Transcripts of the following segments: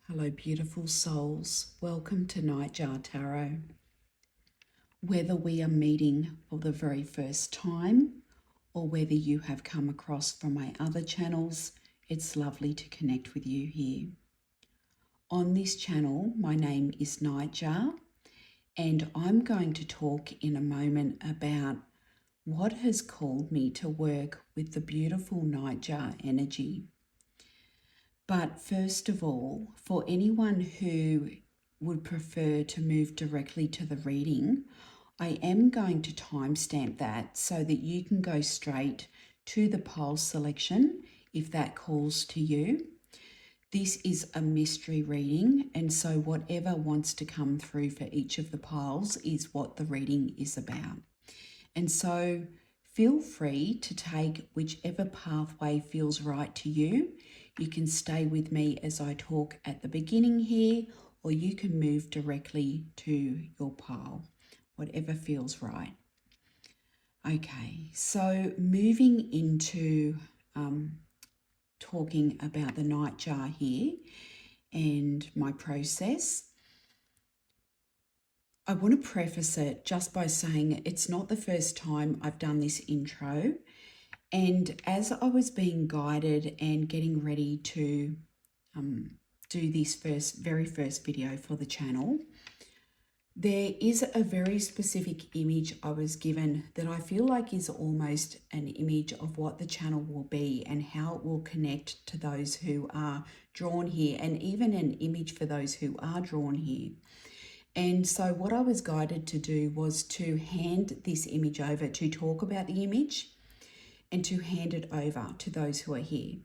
Hello, beautiful souls. Welcome to Nightjar Tarot. Whether we are meeting for the very first time or whether you have come across from my other channels, it's lovely to connect with you here. On this channel, my name is Nightjar, and I'm going to talk in a moment about what has called me to work with the beautiful Nightjar energy. But first of all, for anyone who would prefer to move directly to the reading, I am going to timestamp that so that you can go straight to the pile selection if that calls to you. This is a mystery reading, and so whatever wants to come through for each of the piles is what the reading is about. And so feel free to take whichever pathway feels right to you. You can stay with me as I talk at the beginning here, or you can move directly to your pile, whatever feels right. Okay, so moving into talking about the nightjar here and my process, I want to preface it just by saying it's not the first time I've done this intro. And as I was being guided and getting ready to do this very first video for the channel, there is a very specific image I was given that I feel like is almost an image of what the channel will be and how it will connect to those who are drawn here, and even an image for those who are drawn here. And so what I was guided to do was to hand this image over to talk about the image, and to hand it over to those who are here,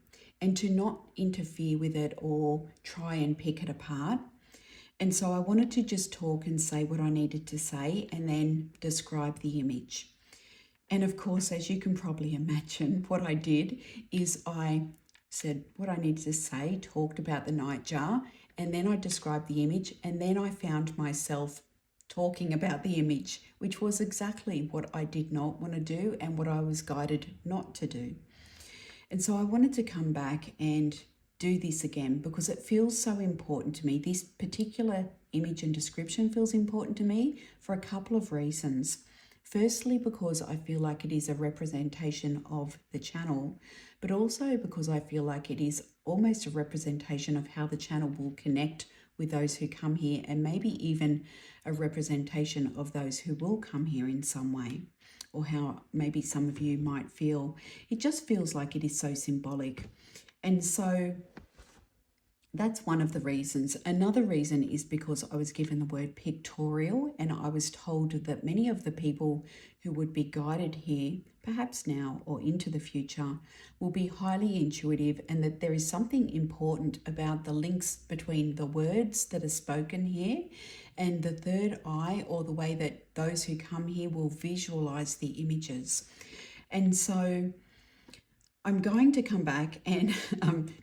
and to not interfere with it or try and pick it apart. And so I wanted to just talk and say what I needed to say and then describe the image. And of course, as you can probably imagine, what I did is I said what I needed to say, talked about the nightjar, and then I described the image, and then I found myself talking about the image, which was exactly what I did not want to do and what I was guided not to do. And so I wanted to come back and do this again because it feels so important to me. This particular image and description feels important to me for a couple of reasons. Firstly, because I feel like it is a representation of the channel, but also because I feel like it is almost a representation of how the channel will connect with those who come here, and maybe even a representation of those who will come here in some way, or how maybe some of you might feel. It just feels like it is so symbolic. And so that's one of the reasons. Another reason is because I was given the word pictorial, and I was told that many of the people who would be guided here, perhaps now or into the future, will be highly intuitive, and that there is something important about the links between the words that are spoken here and the third eye, or the way that those who come here will visualize the images. And so I'm going to come back and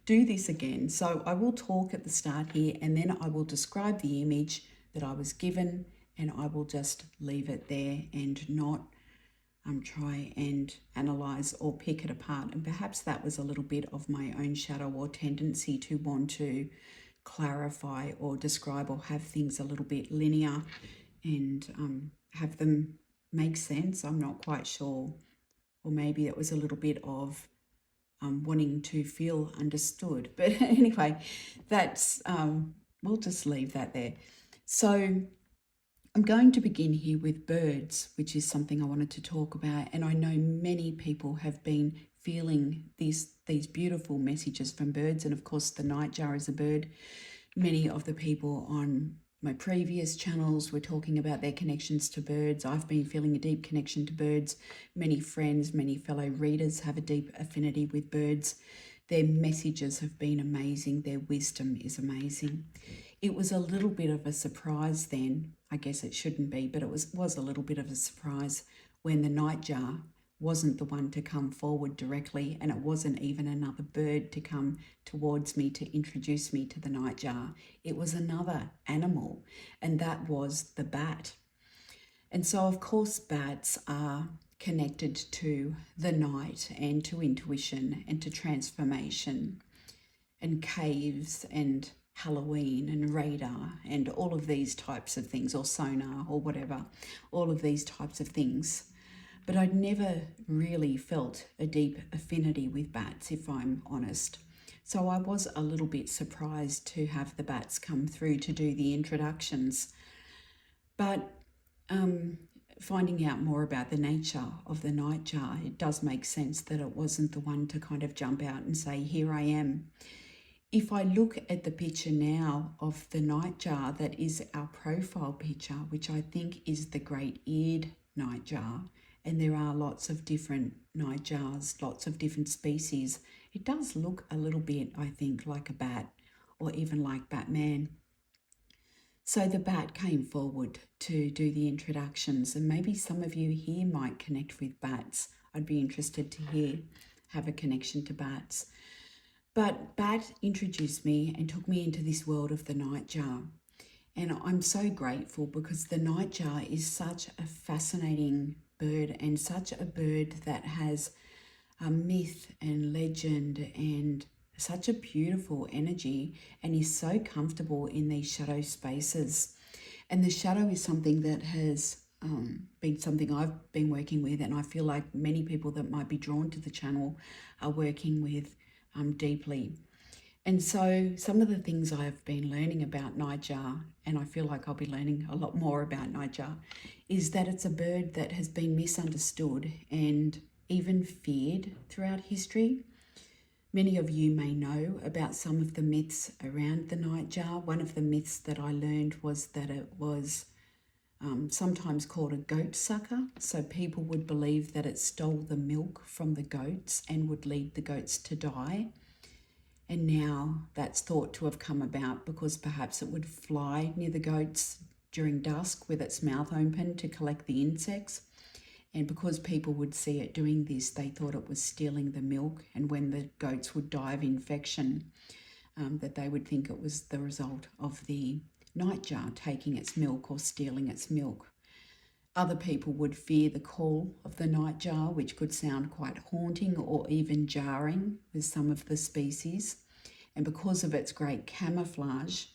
do this again. So I will talk at the start here, and then I will describe the image that I was given, and I will just leave it there and not try and analyze or pick it apart. And perhaps that was a little bit of my own shadow or tendency to want to clarify or describe or have things a little bit linear and have them make sense. I'm not quite sure. Or maybe it was a little bit of wanting to feel understood. But anyway, that's we'll just leave that there. So I'm going to begin here with birds, which is something I wanted to talk about. And I know many people have been feeling these beautiful messages from birds. And of course, the nightjar is a bird. Many of the people on my previous channels were talking about their connections to birds. I've been feeling a deep connection to birds. Many friends, many fellow readers have a deep affinity with birds. Their messages have been amazing. Their wisdom is amazing. It was a little bit of a surprise then. I guess it shouldn't be, but it was a little bit of a surprise when the nightjar wasn't the one to come forward directly, and it wasn't even another bird to come towards me to introduce me to the nightjar. It was another animal, and that was the bat. And so, of course, bats are connected to the night and to intuition and to transformation and caves and Halloween and radar and all of these types of things, or sonar or whatever, all of these types of things. But I'd never really felt a deep affinity with bats, if I'm honest. So I was a little bit surprised to have the bats come through to do the introductions. But finding out more about the nature of the nightjar, it does make sense that it wasn't the one to kind of jump out and say, here I am. If I look at the picture now of the nightjar, that is our profile picture, which I think is the great eared nightjar, and there are lots of different nightjars, lots of different species, it does look a little bit, I think, like a bat, or even like Batman. So the bat came forward to do the introductions, and maybe some of you here might connect with bats. I'd be interested to have a connection to bats. But Bat introduced me and took me into this world of the nightjar. And I'm so grateful because the nightjar is such a fascinating bird, and such a bird that has a myth and legend and such a beautiful energy, and is so comfortable in these shadow spaces. And the shadow is something that has been something I've been working with, and I feel like many people that might be drawn to the channel are working with deeply. And so some of the things I've been learning about nightjar, and I feel like I'll be learning a lot more about nightjar, is that it's a bird that has been misunderstood and even feared throughout history. Many of you may know about some of the myths around the nightjar. One of the myths that I learned was that it was sometimes called a goat sucker. So people would believe that it stole the milk from the goats and would lead the goats to die. And now that's thought to have come about because perhaps it would fly near the goats during dusk with its mouth open to collect the insects. And because people would see it doing this, they thought it was stealing the milk. And when the goats would die of infection, that they would think it was the result of the nightjar taking its milk or stealing its milk. Other people would fear the call of the nightjar, which could sound quite haunting or even jarring with some of the species. And because of its great camouflage,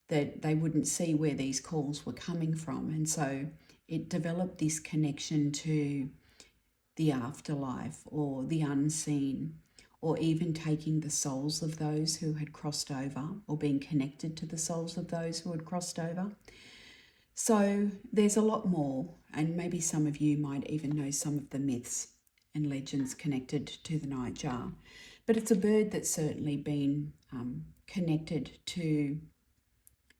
that they wouldn't see where these calls were coming from. And so it developed this connection to the afterlife or the unseen, or even taking the souls of those who had crossed over, or being connected to the souls of those who had crossed over. So there's a lot more, and maybe some of you might even know some of the myths and legends connected to the nightjar. But it's a bird that's certainly been connected to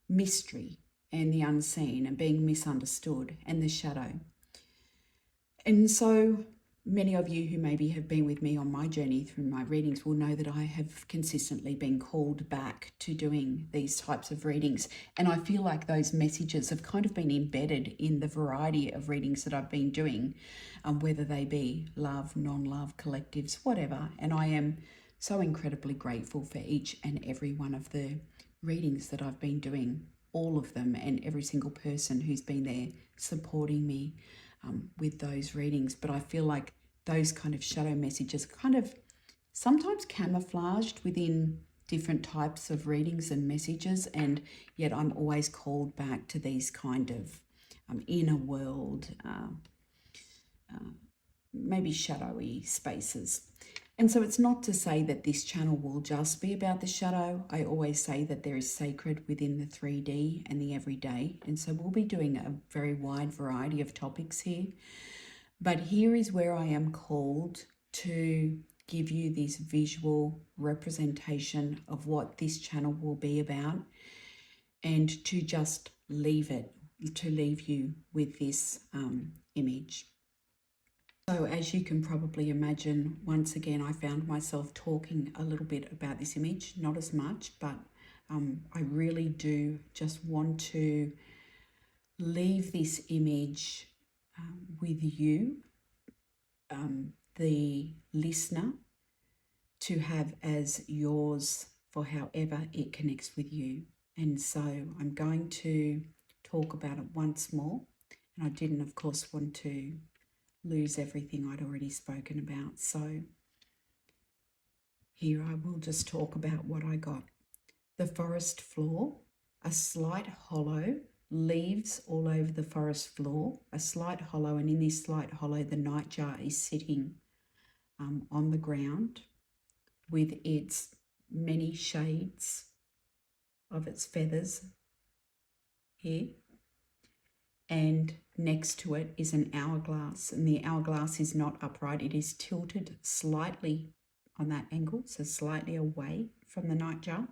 mystery and the unseen and being misunderstood and the shadow. And so many of you who maybe have been with me on my journey through my readings will know that I have consistently been called back to doing these types of readings. And I feel like those messages have kind of been embedded in the variety of readings that I've been doing, whether they be love, non-love, collectives, whatever. And I am so incredibly grateful for each and every one of the readings that I've been doing, all of them, and every single person who's been there supporting me with those readings. But I feel like those kind of shadow messages kind of sometimes camouflaged within different types of readings and messages, and yet I'm always called back to these kind of inner world, maybe shadowy spaces. And so it's not to say that this channel will just be about the shadow. I always say that there is sacred within the 3D and the everyday. And so we'll be doing a very wide variety of topics here. But here is where I am called to give you this visual representation of what this channel will be about, and to just leave you with this image. So as you can probably imagine, once again, I found myself talking a little bit about this image, not as much, but I really do just want to leave this image with you, the listener, to have as yours for however it connects with you. And so I'm going to talk about it once more. And I didn't, of course, want to lose everything I'd already spoken about. So here I will just talk about what I got. the forest floor, a slight hollow, leaves all over the forest floor, a slight hollow, and in this slight hollow the nightjar is sitting on the ground with its many shades of its feathers here. And next to it is an hourglass, and the hourglass is not upright, it is tilted slightly on that angle, so slightly away from the nightjar.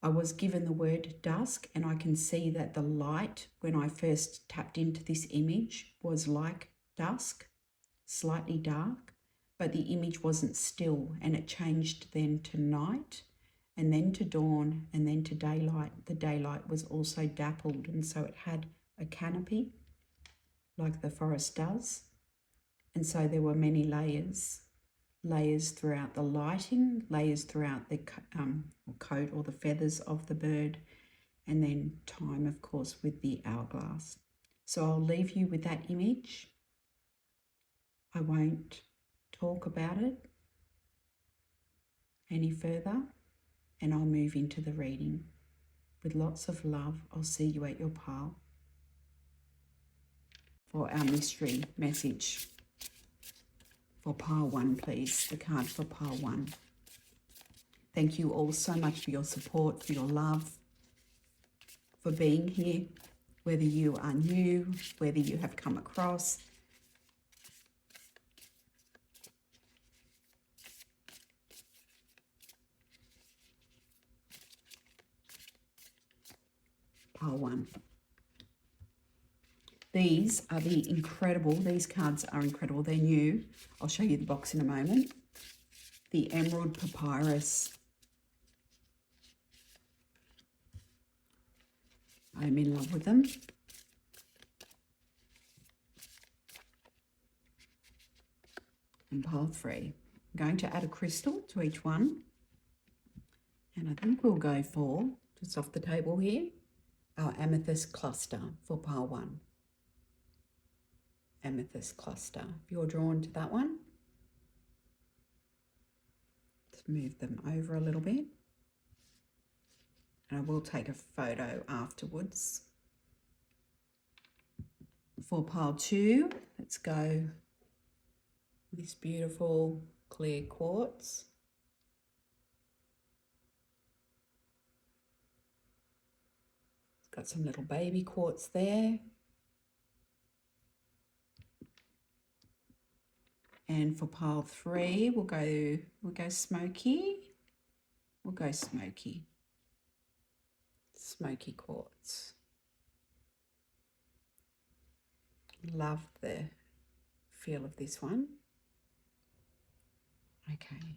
I was given the word dusk, and I can see that the light when I first tapped into this image was like dusk, slightly dark, but the image wasn't still, and it changed then to night, and then to dawn, and then to daylight. The daylight was also dappled, and so it had a canopy like the forest does, and so there were many layers throughout the lighting, layers throughout the coat or the feathers of the bird, and then time, of course, with the hourglass. So I'll leave you with that image. I won't talk about it any further, and I'll move into the reading. With lots of love, I'll see you at your pile for our mystery message. For pile 1, please, the card for pile 1. Thank you all so much for your support, for your love, for being here, whether you are new, whether you have come across. Pile 1. These cards are incredible. They're new. I'll show you the box in a moment. The Emerald Papyrus. I'm in love with them. And pile 3. I'm going to add a crystal to each one. And I think we'll go for, just off the table here, our amethyst cluster for pile 1. Amethyst cluster. If you're drawn to that one, let's move them over a little bit. And I will take a photo afterwards. For pile 2, let's go this beautiful clear quartz. It's got some little baby quartz there. And for pile 3, we'll go smoky. We'll go smoky. Smoky quartz. Love the feel of this one. Okay.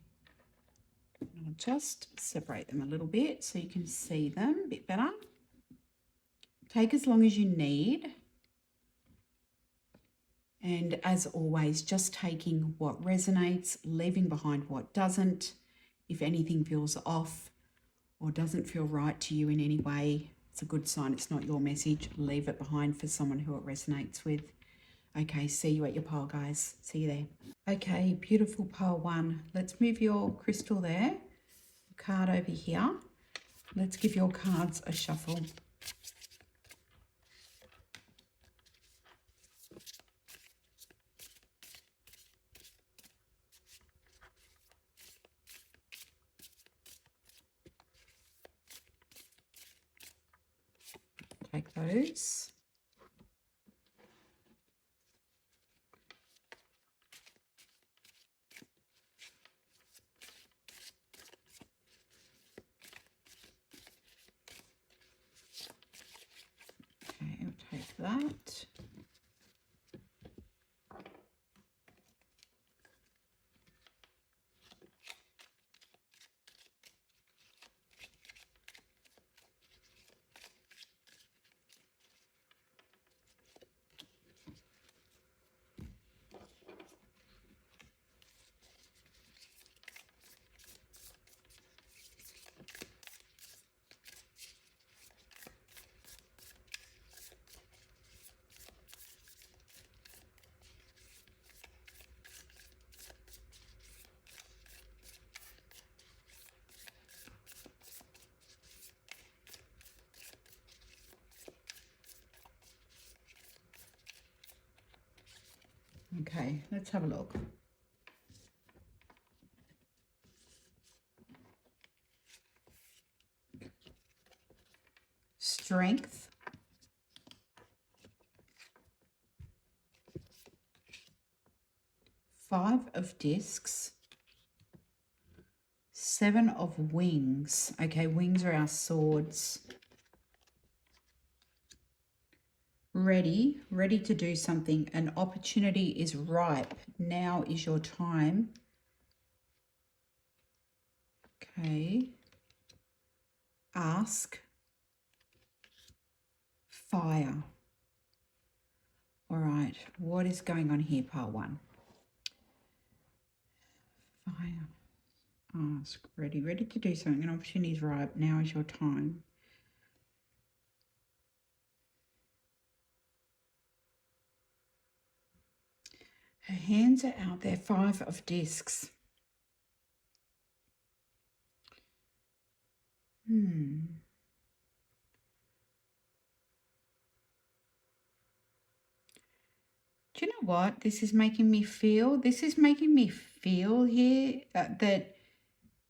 I'll just separate them a little bit so you can see them a bit better. Take as long as you need. And as always, just taking what resonates, leaving behind what doesn't. If anything feels off or doesn't feel right to you in any way, it's a good sign it's not your message. Leave it behind for someone who it resonates with. Okay, see you at your pile, guys. See you there. Okay, beautiful pile 1. Let's move your crystal there. Card over here. Let's give your cards a shuffle. Take those. Okay, I'll take that. Okay, let's have a look. Strength. Five of discs. Seven of wings. Okay, wings are our swords. Ready to do something. An opportunity is ripe. Now is your time. Okay. Ask. Fire. All right, what is going on here, part one? Fire. Ask. Ready to do something. An opportunity is ripe. Now is your time. Her hands are out there. Five of discs. Do you know what this is making me feel? This is making me feel here that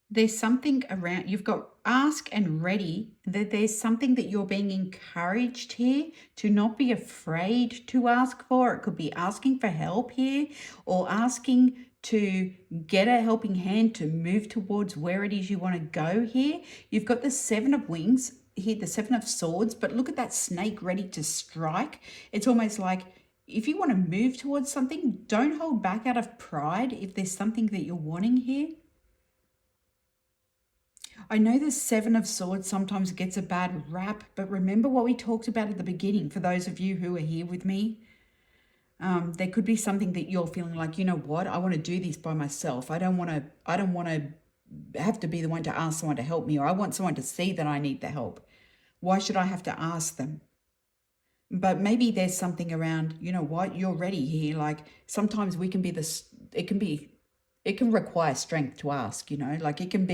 there's something around. You've got ask and ready, that there's something that you're being encouraged here to not be afraid to ask for. It could be asking for help here, or asking to get a helping hand to move towards where it is you want to go here. You've got the Seven of Wings here, the Seven of Swords, but look at that snake ready to strike. It's almost like, if you want to move towards something, don't hold back out of pride if there's something that you're wanting here. I know the Seven of Swords sometimes gets a bad rap, but remember what we talked about at the beginning, for those of you who are here with me. There could be something that you're feeling like, you know what, I want to do this by myself. I don't want to have to be the one to ask someone to help me, or I want someone to see that I need the help. Why should I have to ask them? But maybe there's something around, you know what, you're ready here. Like sometimes we can be this, it can require strength to ask, you know, like it can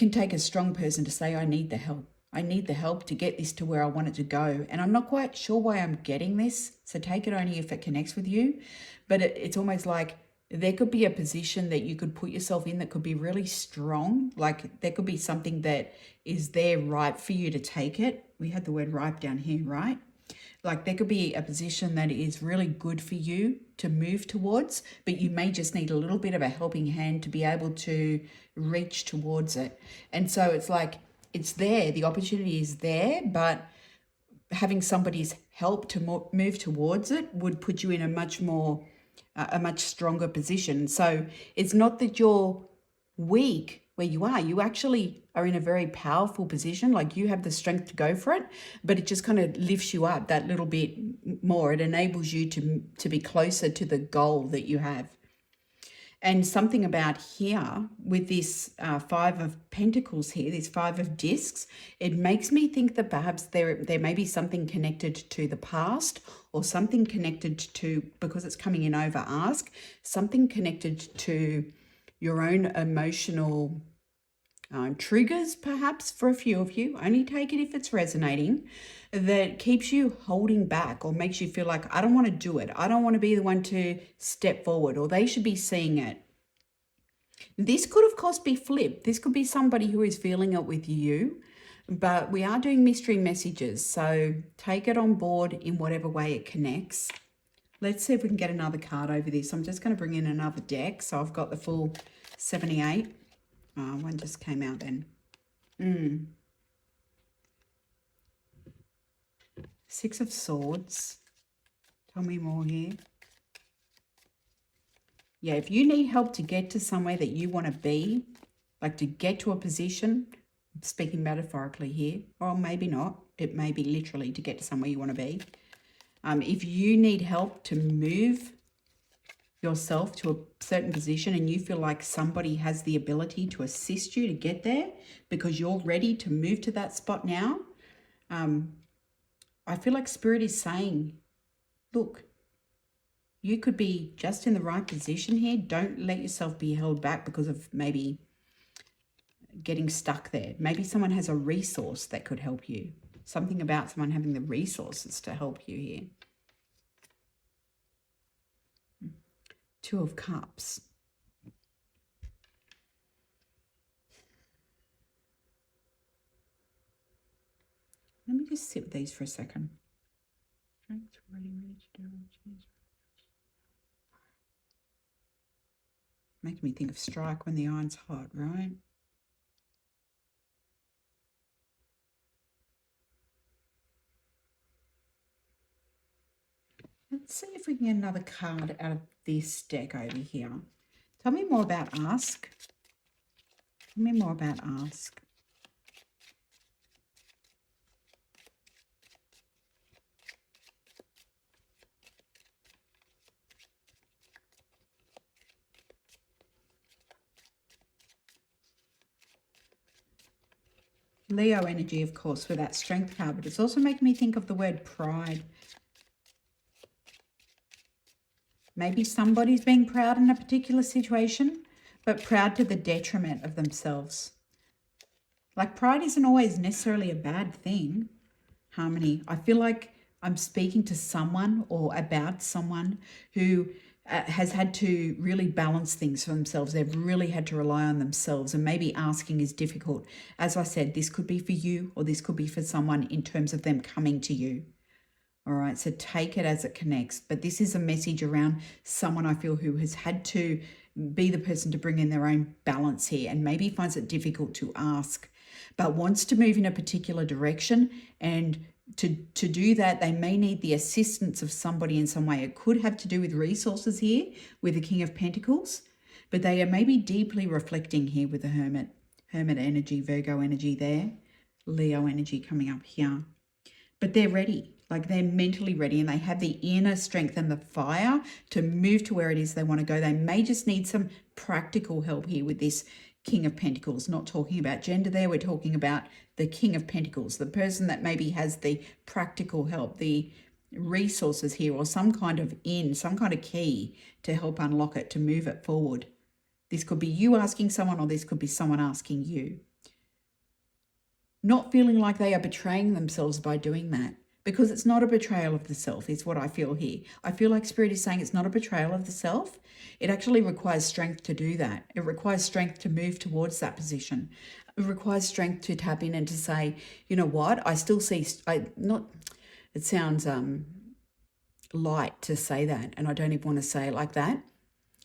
take a strong person to say, I need the help. I need the help to get this to where I want it to go. And I'm not quite sure why I'm getting this. So take it only if it connects with you. But it's almost like there could be a position that you could put yourself in that could be really strong. Like there could be something that is there ripe for you to take it. We had the word ripe down here, right? Like there could be a position that is really good for you to move towards, but you may just need a little bit of a helping hand to be able to reach towards it. And so it's like, it's there, the opportunity is there, but having somebody's help to move towards it would put you in a much stronger position. So it's not that you're weak where you are. You actually are in a very powerful position. Like you have the strength to go for it, but it just kind of lifts you up that little bit more. It enables you to be closer to the goal that you have. And something about here with this Five of Pentacles here, this Five of Discs, it makes me think that perhaps there may be something connected to the past, or something connected to, because it's coming in over ask, something connected to your own emotional triggers, perhaps for a few of you. Only take it if it's resonating, that keeps you holding back or makes you feel like, I don't want to do it. I don't want to be the one to step forward, or they should be seeing it. This could, of course, be flipped. This could be somebody who is feeling it with you, but we are doing mystery messages. So take it on board in whatever way it connects. Let's see if we can get another card over this. I'm just going to bring in another deck. So I've got the full 78. One just came out then. Six of Swords. Tell me more here. Yeah, if you need help to get to somewhere that you want to be, like to get to a position, I'm speaking metaphorically here, or maybe not. It may be literally to get to somewhere you want to be. If you need help to move yourself to a certain position and you feel like somebody has the ability to assist you to get there because you're ready to move to that spot now, I feel like Spirit is saying, look, you could be just in the right position here. Don't let yourself be held back because of maybe getting stuck there. Maybe someone has a resource that could help you. Something about someone having the resources to help you here. Two of Cups. Let me just sit with these for a second. Strength, ready to do. Making me think of strike when the iron's hot, right? Let's see if we can get another card out of this deck over here. Tell me more about ask. Tell me more about ask. Leo energy, of course, with that strength card, but it's also making me think of the word pride. Maybe somebody's being proud in a particular situation, but proud to the detriment of themselves. Like, pride isn't always necessarily a bad thing. Harmony. I feel like I'm speaking to someone or about someone who has had to really balance things for themselves. They've really had to rely on themselves, and maybe asking is difficult. As I said, this could be for you or this could be for someone in terms of them coming to you. All right, so take it as it connects. But this is a message around someone I feel who has had to be the person to bring in their own balance here and maybe finds it difficult to ask, but wants to move in a particular direction. And to do that, they may need the assistance of somebody in some way. It could have to do with resources here with the King of Pentacles, but they are maybe deeply reflecting here with the Hermit energy, Virgo energy there, Leo energy coming up here. But they're ready. Like, they're mentally ready and they have the inner strength and the fire to move to where it is they want to go. They may just need some practical help here with this King of Pentacles. Not talking about gender there. We're talking about the King of Pentacles, the person that maybe has the practical help, the resources here, or some kind of some kind of key to help unlock it, to move it forward. This could be you asking someone, or this could be someone asking you. Not feeling like they are betraying themselves by doing that, because it's not a betrayal of the self, is what I feel here. I feel like Spirit is saying it's not a betrayal of the self. It actually requires strength to do that. It requires strength to move towards that position. It requires strength to tap in and to say, you know what, I still see, it sounds light to say that, and I don't even want to say it like that.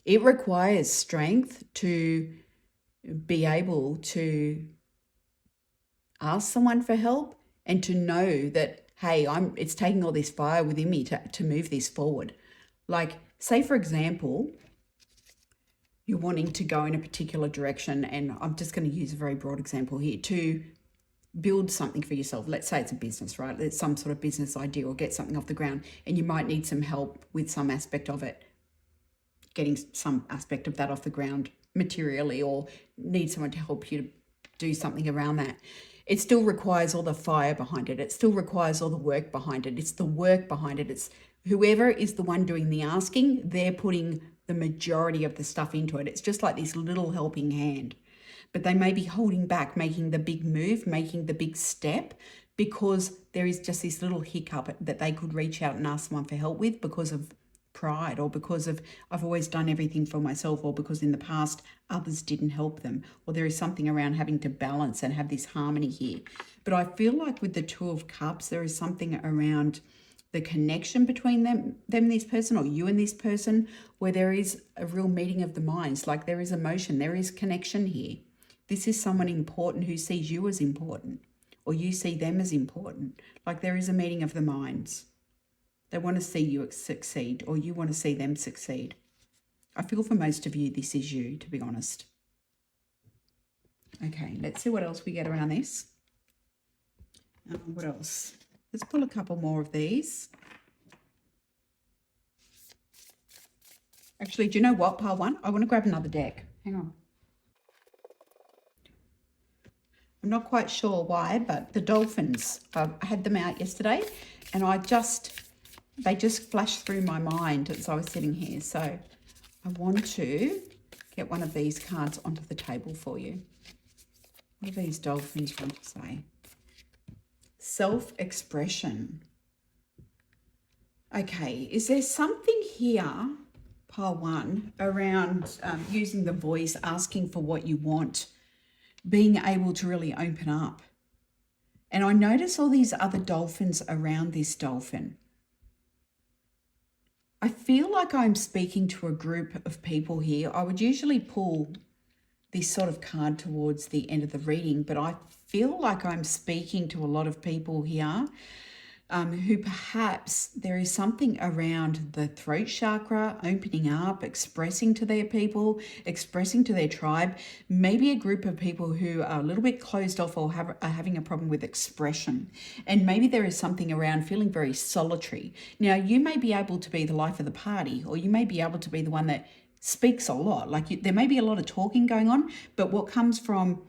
It requires strength to be able to ask someone for help and to know that, hey, it's taking all this fire within me to move this forward. Like, say, for example, you're wanting to go in a particular direction, and I'm just going to use a very broad example here, to build something for yourself. Let's say it's a business, right? It's some sort of business idea, or get something off the ground, and you might need some help with some aspect of it, getting some aspect of that off the ground materially, or need someone to help you to do something around that. It still requires all the fire behind it. It still requires all the work behind it. It's the work behind it. It's whoever is the one doing the asking, they're putting the majority of the stuff into it. It's just like this little helping hand. But they may be holding back, making the big move, making the big step, because there is just this little hiccup that they could reach out and ask someone for help with because of pride, or because of I've always done everything for myself, or because in the past others didn't help them, or there is something around having to balance and have this harmony here. But I feel like with the Two of Cups, there is something around the connection between them and this person, or you and this person, where there is a real meeting of the minds. Like, there is emotion, there is connection here. This is someone important who sees you as important, or you see them as important. Like, there is a meeting of the minds. They want to see you succeed, or you want to see them succeed. I feel for most of you, this is you, to be honest. Okay, let's see what else we get around this. What else? Let's pull a couple more of these. Actually, do you know what, pile one? I want to grab another deck. Hang on. I'm not quite sure why, but the dolphins, I had them out yesterday, and they just flashed through my mind as I was sitting here. So I want to get one of these cards onto the table for you. What do these dolphins want to say? Self-expression. Okay, is there something here, pile one, around using the voice, asking for what you want, being able to really open up. And I notice all these other dolphins around this dolphin. I feel like I'm speaking to a group of people here. I would usually pull this sort of card towards the end of the reading, but I feel like I'm speaking to a lot of people here who perhaps there is something around the throat chakra, opening up, expressing to their people, expressing to their tribe, maybe a group of people who are a little bit closed off or are having a problem with expression. And maybe there is something around feeling very solitary. Now, you may be able to be the life of the party, or you may be able to be the one that speaks a lot. Like there may be a lot of talking going on, but what comes from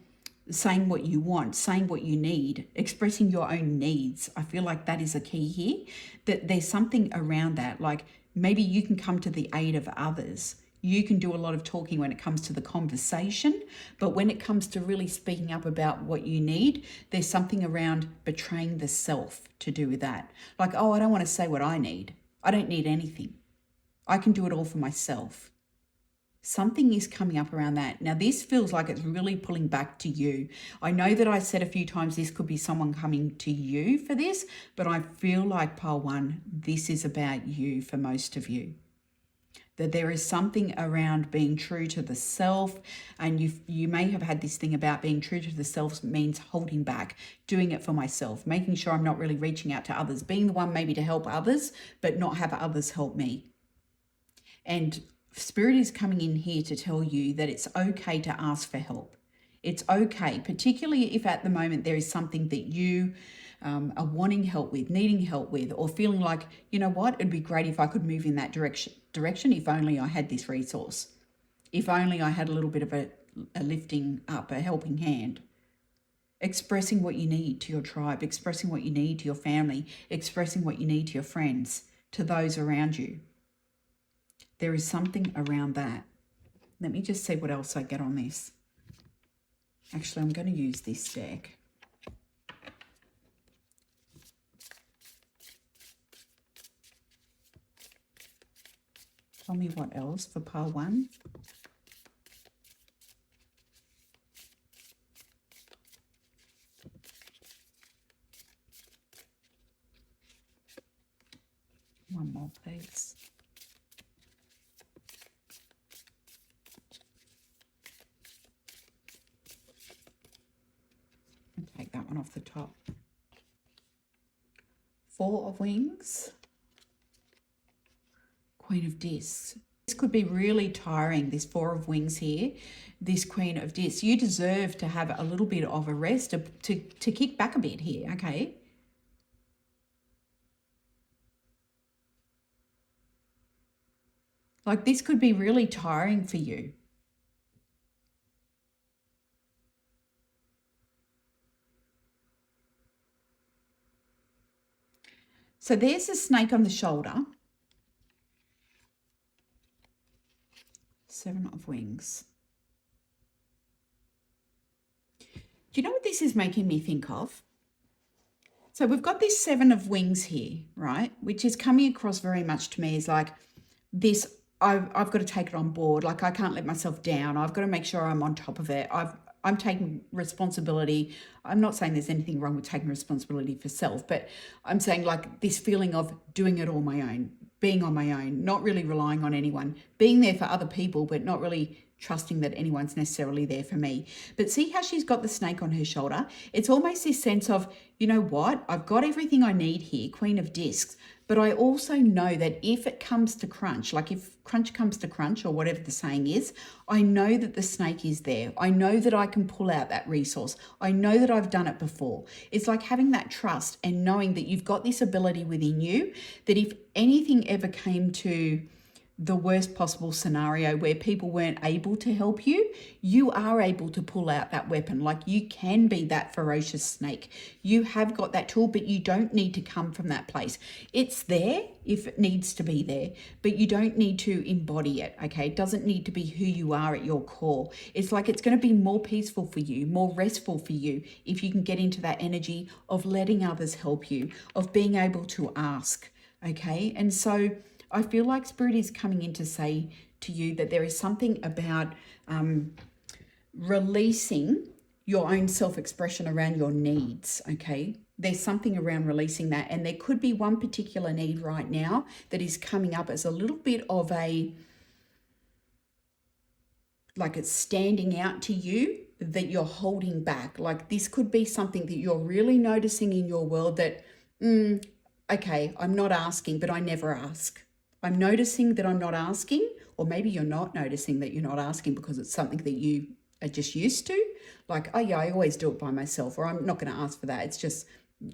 saying what you want, saying what you need, expressing your own needs. I feel like that is a key here, that there's something around that. Like maybe you can come to the aid of others. You can do a lot of talking when it comes to the conversation, but when it comes to really speaking up about what you need, there's something around betraying the self to do with that. Like, oh, I don't want to say what I need. I don't need anything. I can do it all for myself. Something is coming up around that. Now, this feels like it's really pulling back to you. I know that I said a few times this could be someone coming to you for this, but I feel like pile one, this is about you for most of you. That there is something around being true to the self, and you may have had this thing about being true to the self means holding back, doing it for myself, making sure I'm not really reaching out to others, being the one maybe to help others, but not have others help me. And Spirit is coming in here to tell you that it's okay to ask for help. It's okay, particularly if at the moment there is something that you are wanting help with, needing help with, or feeling like, you know what, it'd be great if I could move in that direction if only I had this resource. If only I had a little bit of a lifting up, a helping hand. Expressing what you need to your tribe, expressing what you need to your family, expressing what you need to your friends, to those around you. There is something around that. Let me just see what else I get on this. Actually, I'm going to use this deck. Tell me what else for pile one. One more, please. Take that one off the top. Four of Wings. Queen of Discs. This could be really tiring, this Four of Wings here, this Queen of Discs. You deserve to have a little bit of a rest, to kick back a bit here, okay? Like this could be really tiring for you. So there's a snake on the shoulder. Seven of Wings. Do you know what this is making me think of? So we've got this Seven of Wings here, right? Which is coming across very much to me as like this, I've got to take it on board. Like I can't let myself down. I've got to make sure I'm on top of it. I'm taking responsibility. I'm not saying there's anything wrong with taking responsibility for self, but I'm saying like this feeling of doing it all my own, being on my own, not really relying on anyone, being there for other people, but not really trusting that anyone's necessarily there for me. But see how she's got the snake on her shoulder? It's almost this sense of, you know what? I've got everything I need here, Queen of Discs, but I also know that if it comes to crunch, like if crunch comes to crunch or whatever the saying is, I know that the snake is there. I know that I can pull out that resource. I know that I've done it before. It's like having that trust and knowing that you've got this ability within you, that if anything ever came to the worst possible scenario where people weren't able to help you, you are able to pull out that weapon. Like you can be that ferocious snake. You have got that tool, but you don't need to come from that place. It's there if it needs to be there, but you don't need to embody it, okay? It doesn't need to be who you are at your core. It's like it's going to be more peaceful for you, more restful for you if you can get into that energy of letting others help you, of being able to ask, okay? And so I feel like Spirit is coming in to say to you that there is something about releasing your own self-expression around your needs, okay? There's something around releasing that, and there could be one particular need right now that is coming up as a little bit of a, like it's standing out to you that you're holding back. Like this could be something that you're really noticing in your world that, okay, I'm not asking, but I never ask. I'm noticing that I'm not asking, or maybe you're not noticing that you're not asking because it's something that you are just used to. Like, oh yeah, I always do it by myself, or I'm not going to ask for that. It's just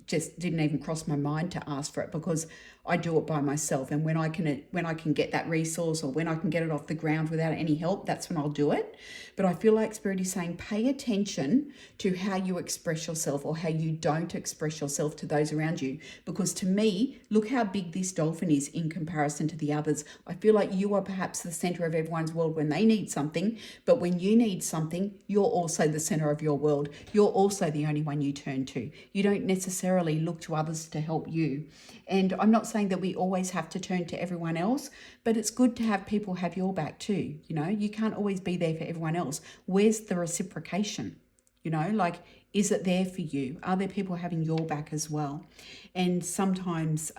didn't even cross my mind to ask for it because I do it by myself. And when I can get that resource, or when I can get it off the ground without any help, that's when I'll do it. But I feel like Spirit is saying, pay attention to how you express yourself or how you don't express yourself to those around you. Because to me, look how big this dolphin is in comparison to the others. I feel like you are perhaps the center of everyone's world when they need something, but when you need something, you're also the center of your world. You're also the only one you turn to. You don't necessarily look to others to help you. And I'm not saying that we always have to turn to everyone else, but it's good to have people have your back too. You know, you can't always be there for everyone else. Where's the reciprocation? You know, like, is it there for you? Are there people having your back as well? And sometimes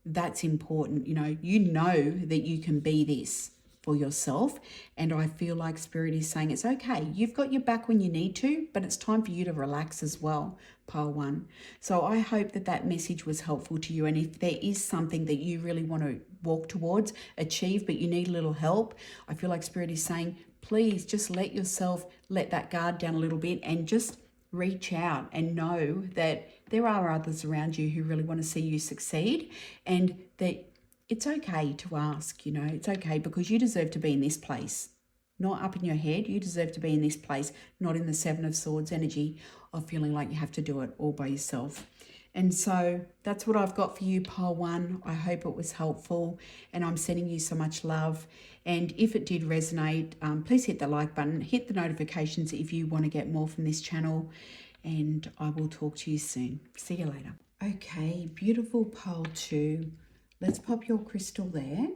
that's important. You know that you can be this for yourself. And I feel like Spirit is saying it's okay. You've got your back when you need to, but it's time for you to relax as well, pile one. So I hope that that message was helpful to you. And if there is something that you really want to walk towards, achieve, but you need a little help, I feel like Spirit is saying, please just let that guard down a little bit and just reach out and know that there are others around you who really want to see you succeed, and that it's okay to ask. It's okay, because you deserve to be in this place, not up in your head. You deserve to be in this place, not in the Seven of Swords energy of feeling like you have to do it all by yourself. And so that's what I've got for you, pile one. I hope it was helpful, and I'm sending you so much love. And if it did resonate, please hit the like button, hit the notifications if you want to get more from this channel, and I will talk to you soon. See you later. Okay, beautiful pile two. Let's pop your crystal there,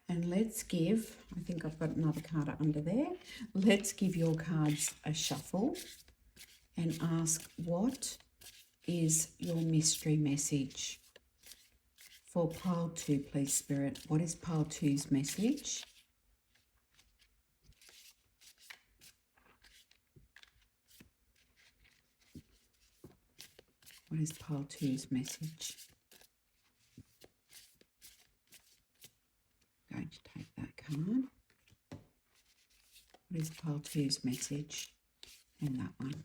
and let's give, I think I've got another card under there. Let's give your cards a shuffle and ask, what is your mystery message for pile two, please, Spirit? What is pile two's message? What is pile two's message? I'm going to take that card. What is pile two's message? And that one.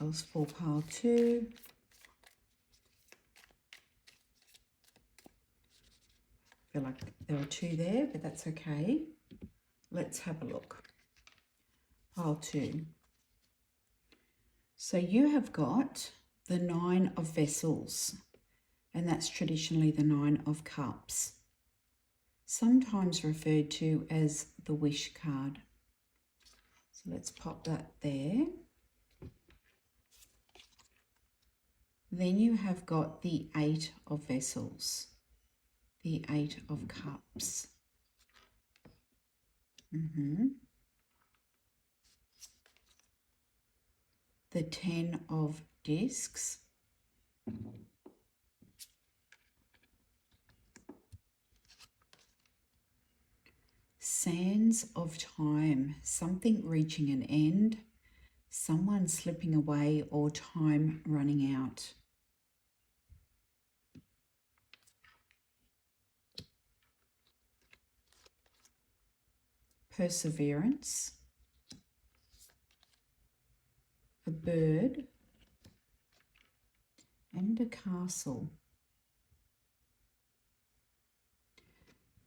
Else for pile two. I feel like there are two there, but that's okay. Let's have a look. Pile two. So you have got the Nine of Vessels, and that's traditionally the Nine of Cups, sometimes referred to as the Wish card. So let's pop that there. Then you have got the Eight of Vessels, the Eight of Cups. The Ten of Discs. Sands of Time, something reaching an end, someone slipping away, or time running out. Perseverance, a bird, and and a castle.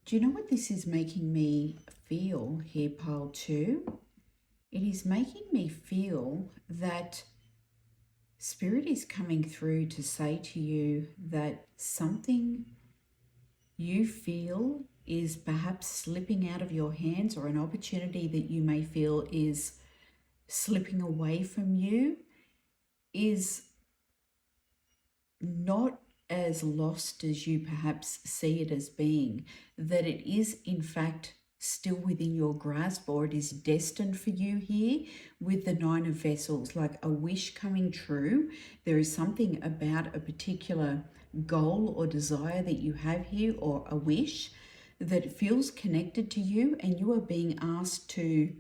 Do you know what this is making me feel here, pile 2? It is making me feel that Spirit is coming through to say to you that something you feel is perhaps slipping out of your hands, or an opportunity that you may feel is slipping away from you, is not as lost as you perhaps see it as being, that it is in fact still within your grasp, or it is destined for you here with the 9 of Vessels, like a wish coming true. There is something about a particular goal or desire that you have here, or a wish that feels connected to you, and you are being asked to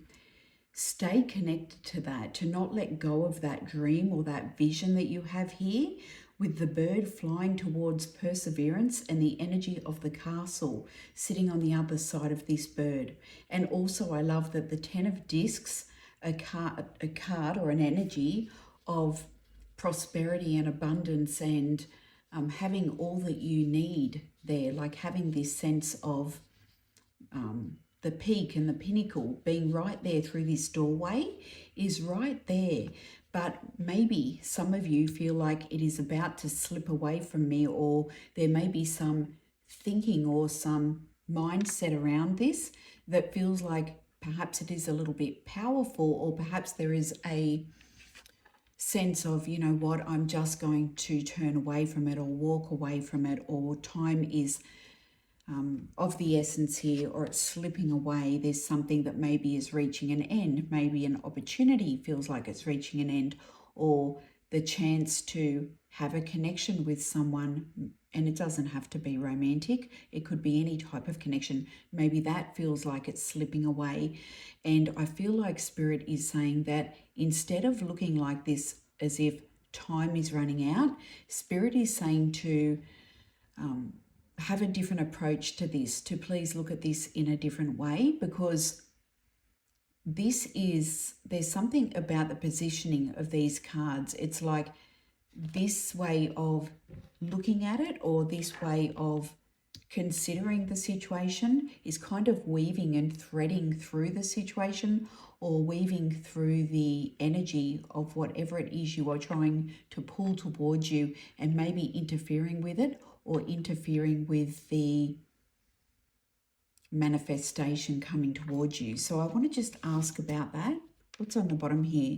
stay connected to that, to not let go of that dream or that vision that you have here, with the bird flying towards perseverance and the energy of the castle sitting on the other side of this bird. And also I love that the 10 of Discs, a card or an energy of prosperity and abundance, and having all that you need there, like having this sense of the peak and the pinnacle being right there through this doorway is right there. But maybe some of you feel like it is about to slip away from me, or there may be some thinking or some mindset around this that feels like perhaps it is a little bit powerful, or perhaps there is a sense of, you know what, I'm just going to turn away from it or walk away from it, or time is of the essence here, or it's slipping away. There's something that maybe is reaching an end. Maybe an opportunity feels like it's reaching an end, or the chance to have a connection with someone, and it doesn't have to be romantic. It could be any type of connection. Maybe that feels like it's slipping away. And I feel like Spirit is saying that instead of looking like this as if time is running out, Spirit is saying to have a different approach to this, to please look at this in a different way, because there's something about the positioning of these cards. It's like this way of looking at it, or this way of considering the situation, is kind of weaving and threading through the situation, or weaving through the energy of whatever it is you are trying to pull towards you, and maybe interfering with it, or interfering with the manifestation coming towards you. So I want to just ask about that. What's on the bottom here?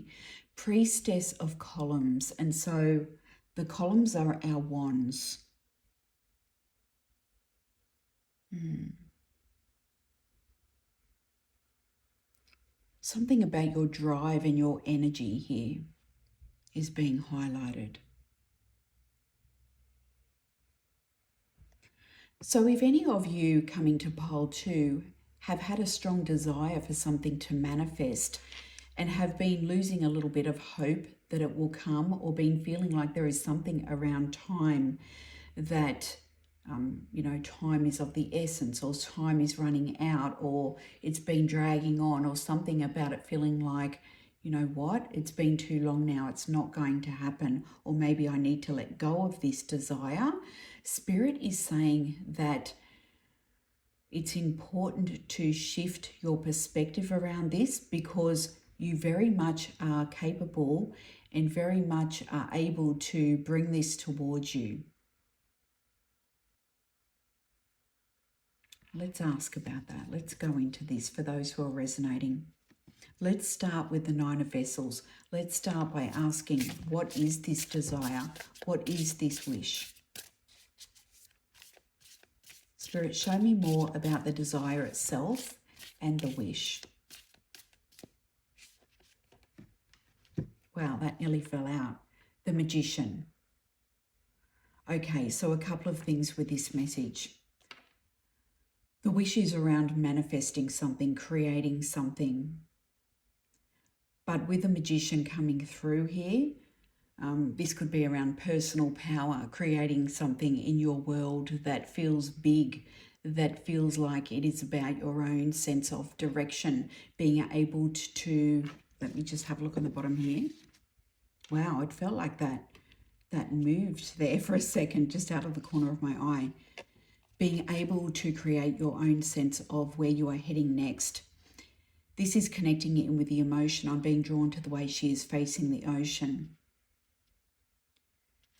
Priestess of columns. And so the columns are our wands. Something about your drive and your energy here is being highlighted. So if any of you coming to pile 2 have had a strong desire for something to manifest, and have been losing a little bit of hope that it will come, or been feeling like there is something around time that, you know, time is of the essence, or time is running out, or it's been dragging on, or something about it feeling like, you know what, it's been too long now, it's not going to happen, or maybe I need to let go of this desire. Spirit is saying that it's important to shift your perspective around this, because you very much are capable and very much are able to bring this towards you. Let's ask about that. Let's go into this for those who are resonating. Let's start with the 9 of Vessels. Let's start by asking, what is this desire? What is this wish? Spirit, show me more about the desire itself and the wish. Wow, that nearly fell out. The Magician. Okay, so a couple of things with this message. The wish is around manifesting something, creating something. But with the Magician coming through here, this could be around personal power, creating something in your world that feels big, that feels like it is about your own sense of direction, being able to, let me just have a look on the bottom here. Wow, it felt like that that moved there for a second, just out of the corner of my eye. Being able to create your own sense of where you are heading next. This is connecting in with the emotion. I'm being drawn to the way she is facing the ocean.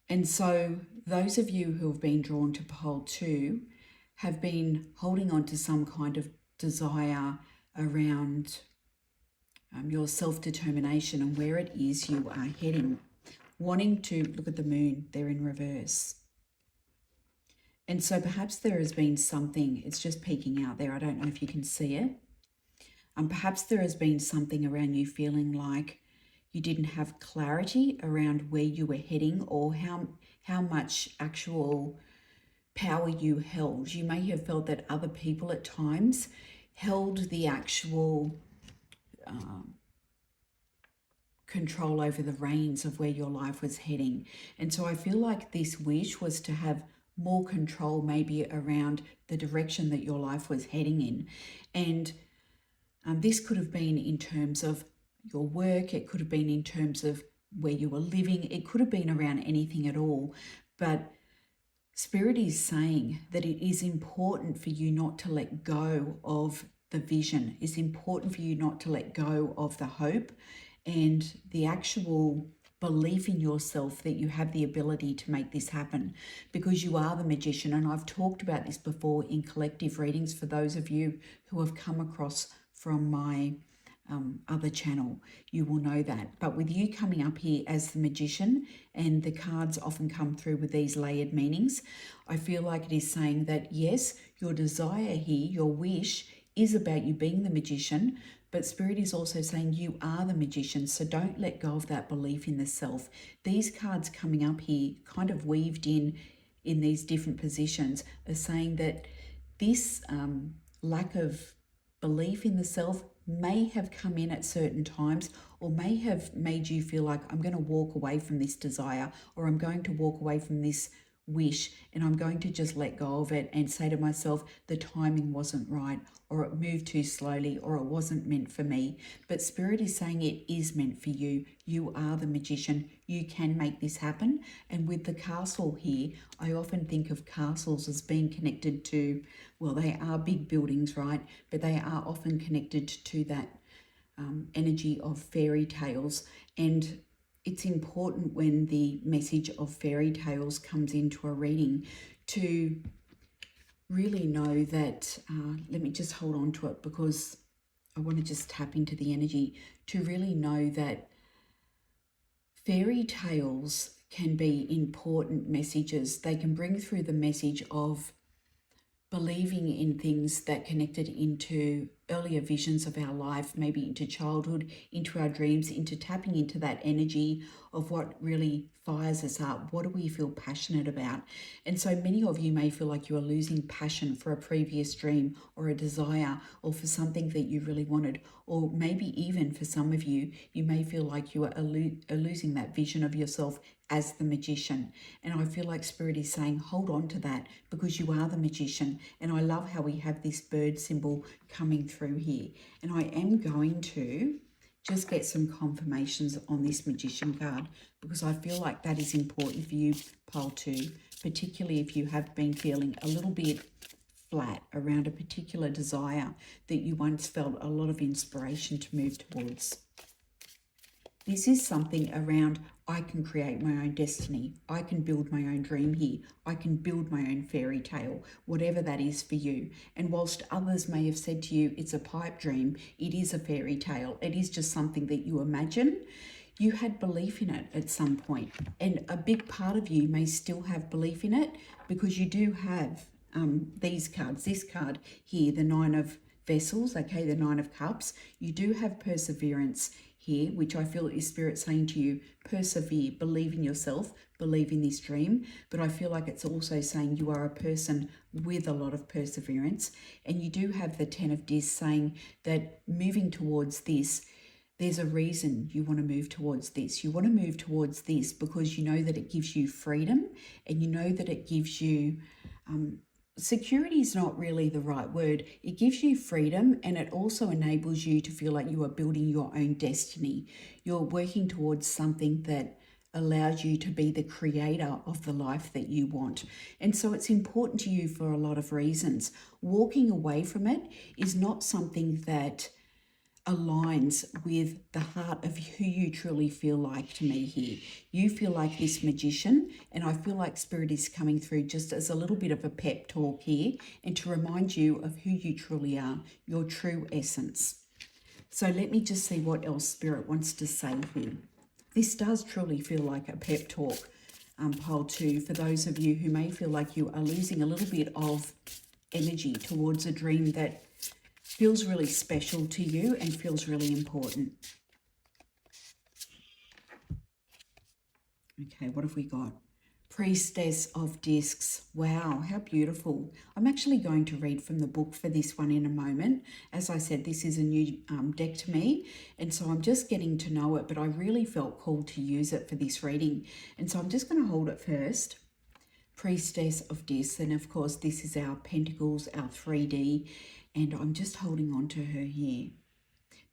And so those of you who have been drawn to pole 2 have been holding on to some kind of desire around your self-determination and where it is you are heading. Wanting to look at the moon, they're in reverse. And so perhaps there has been something, it's just peeking out there. I don't know if you can see it. Perhaps there has been something around you feeling like you didn't have clarity around where you were heading or how much actual power you held. You may have felt that other people at times held the actual control over the reins of where your life was heading. And so I feel like this wish was to have more control maybe around the direction that your life was heading in. And this could have been in terms of your work, it could have been in terms of where you were living, it could have been around anything at all. But Spirit is saying that it is important for you not to let go of the vision. It's important for you not to let go of the hope and the actual belief in yourself that you have the ability to make this happen, because you are the magician. And I've talked about this before in collective readings for those of you who have come across from my other channel, you will know that. But with you coming up here as the magician, and the cards often come through with these layered meanings, I feel like it is saying that yes, your desire here, your wish is about you being the magician, but Spirit is also saying you are the magician, so don't let go of that belief in the self. These cards coming up here, kind of weaved in these different positions, are saying that this lack of belief in the self may have come in at certain times, or may have made you feel like I'm going to walk away from this desire, or I'm going to walk away from this wish, and I'm going to just let go of it and say to myself, the timing wasn't right, or it moved too slowly, or it wasn't meant for me. But Spirit is saying it is meant for you. You are the magician. You can make this happen. And with the castle here, I often think of castles as being connected to, well, they are big buildings, right? But they are often connected to that energy of fairy tales. And it's important when the message of fairy tales comes into a reading to really know that, let me just hold on to it because I want to just tap into the energy, to really know that fairy tales can be important messages. They can bring through the message of believing in things that connected into earlier visions of our life, maybe into childhood, into our dreams, into tapping into that energy of what really fires us up. What do we feel passionate about? And so many of you may feel like you are losing passion for a previous dream or a desire, or for something that you really wanted. Or maybe even for some of you, you may feel like you are losing that vision of yourself as the magician. And I feel like Spirit is saying, hold on to that, because you are the magician. And I love how we have this bird symbol coming through here. And I am going to just get some confirmations on this magician card, because I feel like that is important for you, pole 2, particularly if you have been feeling a little bit flat around a particular desire that you once felt a lot of inspiration to move towards. This is something around, I can create my own destiny. I can build my own dream here. I can build my own fairy tale, whatever that is for you. And whilst others may have said to you, it's a pipe dream, it is a fairy tale. It is just something that you imagine. You had belief in it at some point. And a big part of you may still have belief in it, because you do have these cards. This card here, the 9 of Vessels, okay, the 9 of Cups. You do have perseverance here, which I feel is Spirit saying to you, persevere, believe in yourself, believe in this dream. But I feel like it's also saying you are a person with a lot of perseverance. And you do have the 10 of Discs saying that moving towards this, there's a reason you want to move towards this. You want to move towards this because you know that it gives you freedom, and you know that it gives you security is not really the right word. It gives you freedom, and it also enables you to feel like you are building your own destiny. You're working towards something that allows you to be the creator of the life that you want. And so it's important to you for a lot of reasons. Walking away from it is not something that aligns with the heart of who you truly feel like to me here. You feel like this magician, and I feel like Spirit is coming through just as a little bit of a pep talk here and to remind you of who you truly are, your true essence. So let me just see what else Spirit wants to say here. This does truly feel like a pep talk, pile 2, for those of you who may feel like you are losing a little bit of energy towards a dream that feels really special to you and feels really important. Okay, what have we got? Priestess of Discs. Wow, how beautiful. I'm actually going to read from the book for this one in a moment. As I said, this is a new deck to me, and so I'm just getting to know it, but I really felt called to use it for this reading. And so I'm just going to hold it first. Priestess of Discs, and of course this is our Pentacles, our 3D, and I'm just holding on to her here.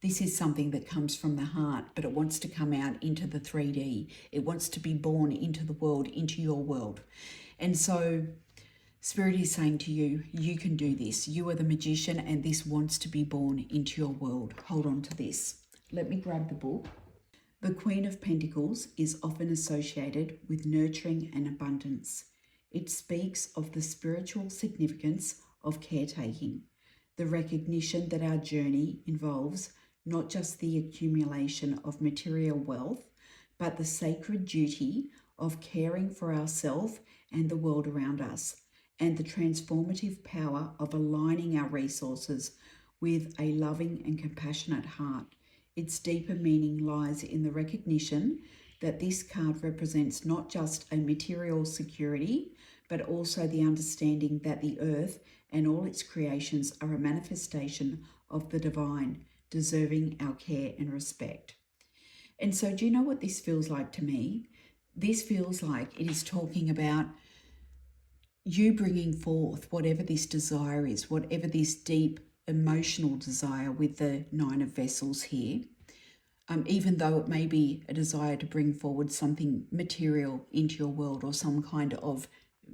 This is something that comes from the heart, but it wants to come out into the 3D. It wants to be born into the world, into your world. And so Spirit is saying to you, you can do this. You are the magician, and this wants to be born into your world. Hold on to this. Let me grab the book. The Queen of Pentacles is often associated with nurturing and abundance. It speaks of the spiritual significance of caretaking, the recognition that our journey involves not just the accumulation of material wealth, but the sacred duty of caring for ourselves and the world around us, and the transformative power of aligning our resources with a loving and compassionate heart. Its deeper meaning lies in the recognition that this card represents not just a material security, but also the understanding that the earth and all its creations are a manifestation of the divine, deserving our care and respect. And so do you know what this feels like to me? This feels like it is talking about you bringing forth whatever this desire is, whatever this deep emotional desire with the 9 of Vessels here. Even though it may be a desire to bring forward something material into your world or some kind of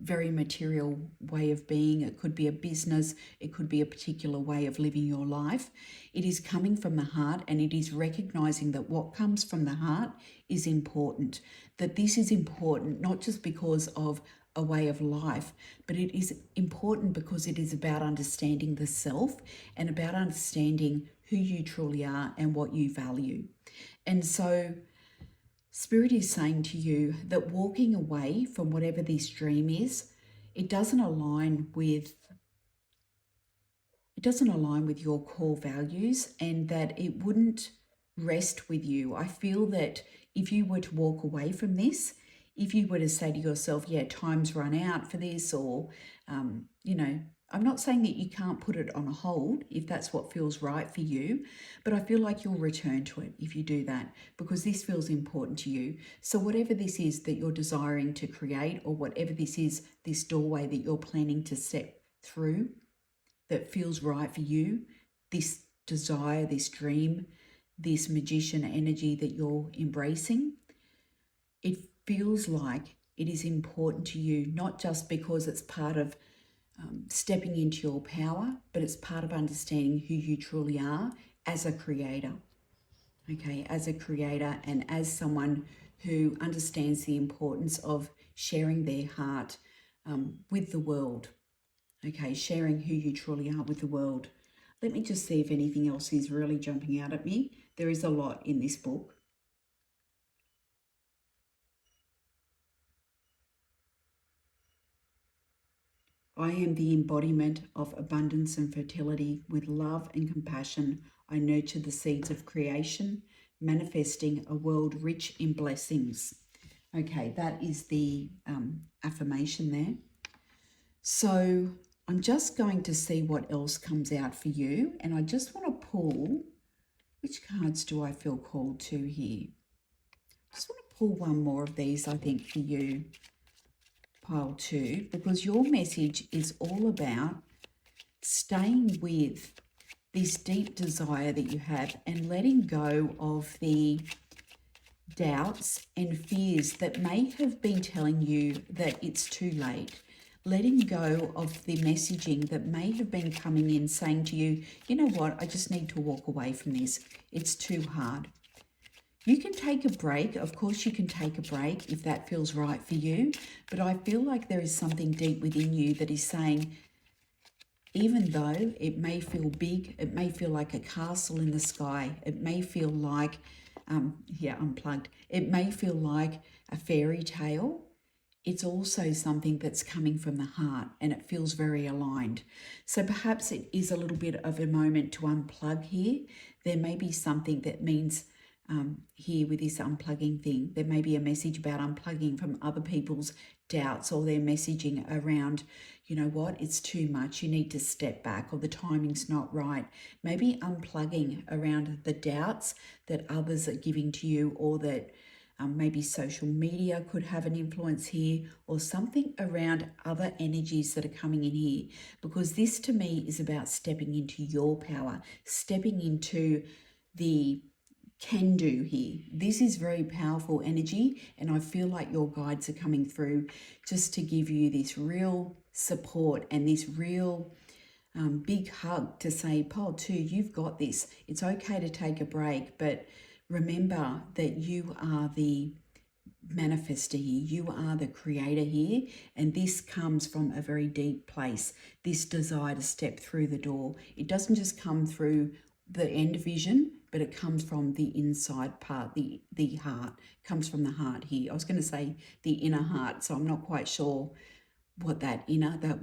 very material way of being. It could be a business, it could be a particular way of living your life. It is coming from the heart, and it is recognizing that what comes from the heart is important. That this is important not just because of a way of life, but it is important because it is about understanding the self and about understanding who you truly are and what you value. And so Spirit is saying to you that walking away from whatever this dream is, it doesn't align with your core values, and that it wouldn't rest with you. I feel that if you were to walk away from this, if you were to say to yourself, yeah, time's run out for this, or, I'm not saying that you can't put it on a hold if that's what feels right for you, but I feel like you'll return to it if you do that, because this feels important to you. So whatever this is that you're desiring to create, or whatever this is, this doorway that you're planning to step through that feels right for you, this desire, this dream, this magician energy that you're embracing, it feels like it is important to you, not just because it's part of stepping into your power, but it's part of understanding who you truly are as a creator. Okay, as a creator and as someone who understands the importance of sharing their heart with the world. Okay, sharing who you truly are with the world. Let me just see if anything else is really jumping out at me. There is a lot in this book. I am the embodiment of abundance and fertility. With love and compassion, I nurture the seeds of creation, manifesting a world rich in blessings. Okay, that is the affirmation there. So I'm just going to see what else comes out for you. And I just want to pull, which cards do I feel called to here? Just want to pull one more of these, I think, for you. Pile 2, because your message is all about staying with this deep desire that you have and letting go of the doubts and fears that may have been telling you that it's too late. Letting go of the messaging that may have been coming in saying to you, you know what, I just need to walk away from this. It's too hard. You can take a break. Of course, you can take a break if that feels right for you. But I feel like there is something deep within you that is saying, even though it may feel big, it may feel like a castle in the sky, it may feel like, unplugged, it may feel like a fairy tale, it's also something that's coming from the heart and it feels very aligned. So perhaps it is a little bit of a moment to unplug here. There may be something that means here with this unplugging thing, there may be a message about unplugging from other people's doubts or their messaging around, you know what, it's too much, you need to step back, or the timing's not right. Maybe unplugging around the doubts that others are giving to you, or that maybe social media could have an influence here, or something around other energies that are coming in here. Because this to me is about stepping into your power, stepping into the can do here. This is very powerful energy, and I feel like your guides are coming through just to give you this real support and this real big hug to say, Pole 2, you've got this. It's okay to take a break, but remember that you are the manifester here. You are the creator here, and this comes from a very deep place, this desire to step through the door. It doesn't just come through the end vision, but it comes from the inside part, the heart. It comes from the heart here. I was going to say the inner heart, so I'm not quite sure what that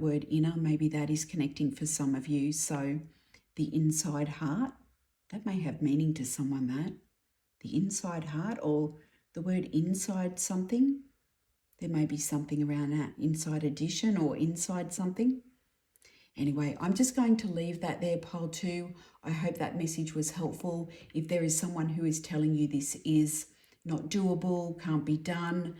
word inner, maybe that is connecting for some of you. So the inside heart, that may have meaning to someone, that. The inside heart, or the word inside something. There may be something around that, inside addition or inside something. Anyway, I'm just going to leave that there, Pole 2. I hope that message was helpful. If there is someone who is telling you this is not doable, can't be done,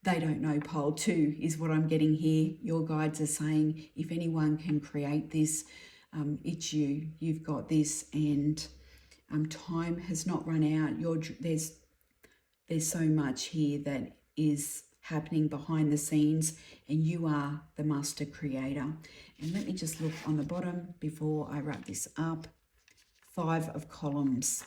they don't know Pole 2 is what I'm getting here. Your guides are saying, if anyone can create this, it's you. You've got this, and time has not run out. There's so much here that is happening behind the scenes, and you are the master creator. And let me just look on the bottom before I wrap this up. 5 of columns.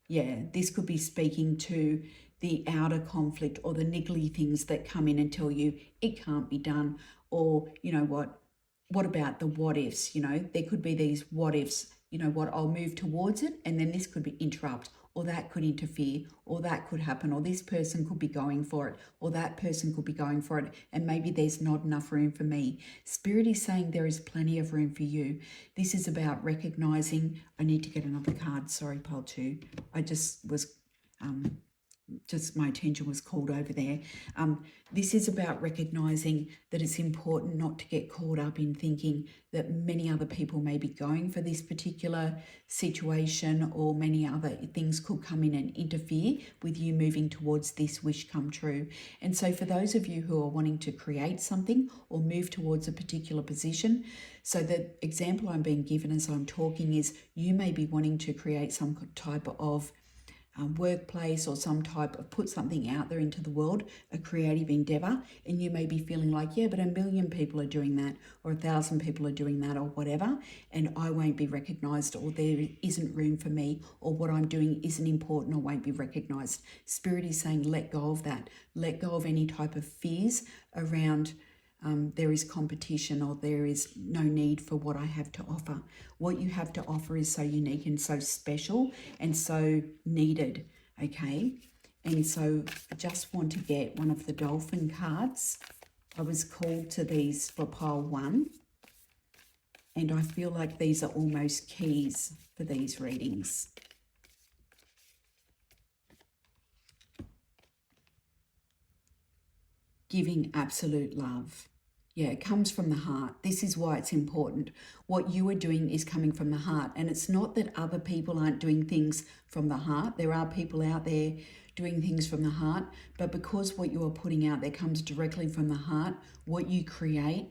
Yeah, this could be speaking to the outer conflict or the niggly things that come in and tell you it can't be done, or, you know what about the what ifs? You know, there could be these what ifs, you know what, I'll move towards it, and then this could be interrupt, or that could interfere, or that could happen, or this person could be going for it, or that person could be going for it, and maybe there's not enough room for me. Spirit is saying there is plenty of room for you. This is about recognizing, I need to get another card, sorry, Pole 2. I just was, my attention was called over there. This is about recognizing that it's important not to get caught up in thinking that many other people may be going for this particular situation, or many other things could come in and interfere with you moving towards this wish come true. And so for those of you who are wanting to create something or move towards a particular position, so the example I'm being given as I'm talking is you may be wanting to create some type of workplace, or some type of put something out there into the world, a creative endeavor, and you may be feeling like, yeah, but 1 million people are doing that, or 1,000 people are doing that, or whatever, and I won't be recognized, or there isn't room for me, or what I'm doing isn't important or won't be recognized. Spirit is saying let go of that. Let go of any type of fears around there is competition, or there is no need for what I have to offer. What you have to offer is so unique and so special and so needed, okay? And so I just want to get one of the dolphin cards. I was called to these for pile 1, and I feel like these are almost keys for these readings. Giving absolute love. Yeah, it comes from the heart. This is why it's important. What you are doing is coming from the heart. And it's not that other people aren't doing things from the heart. There are people out there doing things from the heart. But because what you are putting out there comes directly from the heart, what you create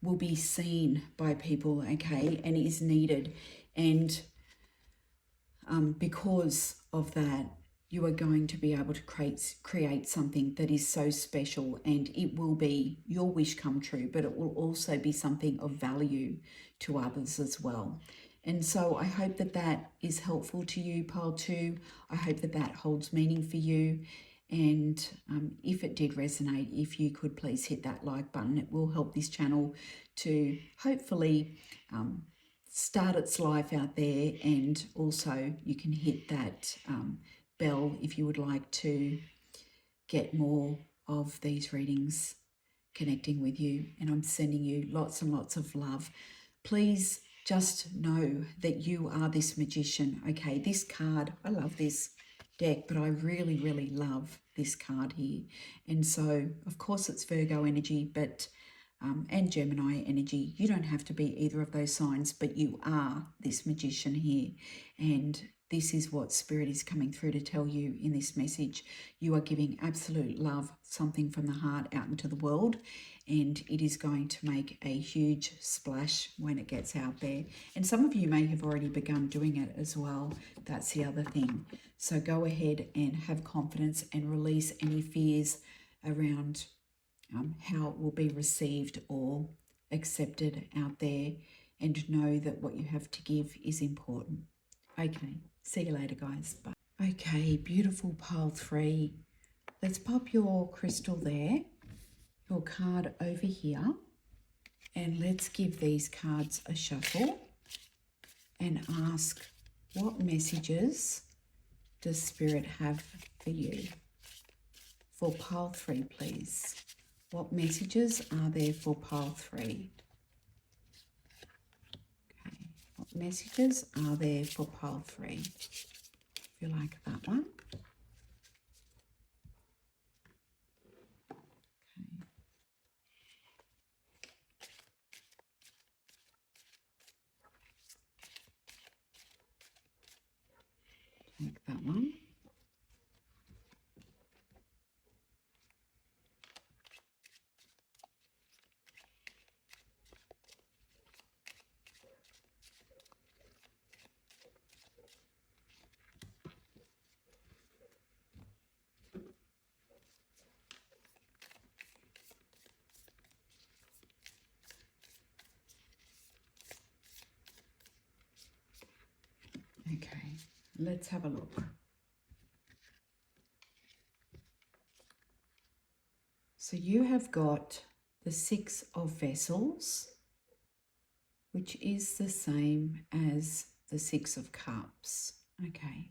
will be seen by people, okay, and is needed. And because of that, you are going to be able to create something that is so special, and it will be your wish come true, but it will also be something of value to others as well. And so I hope that that is helpful to you, pile 2. I hope that that holds meaning for you. And if it did resonate, if you could please hit that like button, it will help this channel to hopefully start its life out there. And also you can hit that bell if you would like to get more of these readings connecting with you. And I'm sending you lots and lots of love. Please just know that you are this magician. Okay, this card, I love this deck, but I really, really love this card here. And so, of course, it's Virgo energy, but and Gemini energy. You don't have to be either of those signs, but you are this magician here. And this is what Spirit is coming through to tell you in this message. You are giving absolute love, something from the heart, out into the world, and it is going to make a huge splash when it gets out there. And some of you may have already begun doing it as well. That's the other thing. So go ahead and have confidence and release any fears around how it will be received or accepted out there, and know that what you have to give is important. Okay, see you later, guys. Bye. Okay, beautiful pile 3. Let's pop your crystal there, your card over here, and let's give these cards a shuffle and ask, what messages does Spirit have for you? For pile 3, please. What messages are there for pile 3? Okay, what messages are there for pile 3? If you like that one. Okay. Take that one. Okay, let's have a look. So you have got the 6 of Vessels, which is the same as the 6 of Cups. Okay.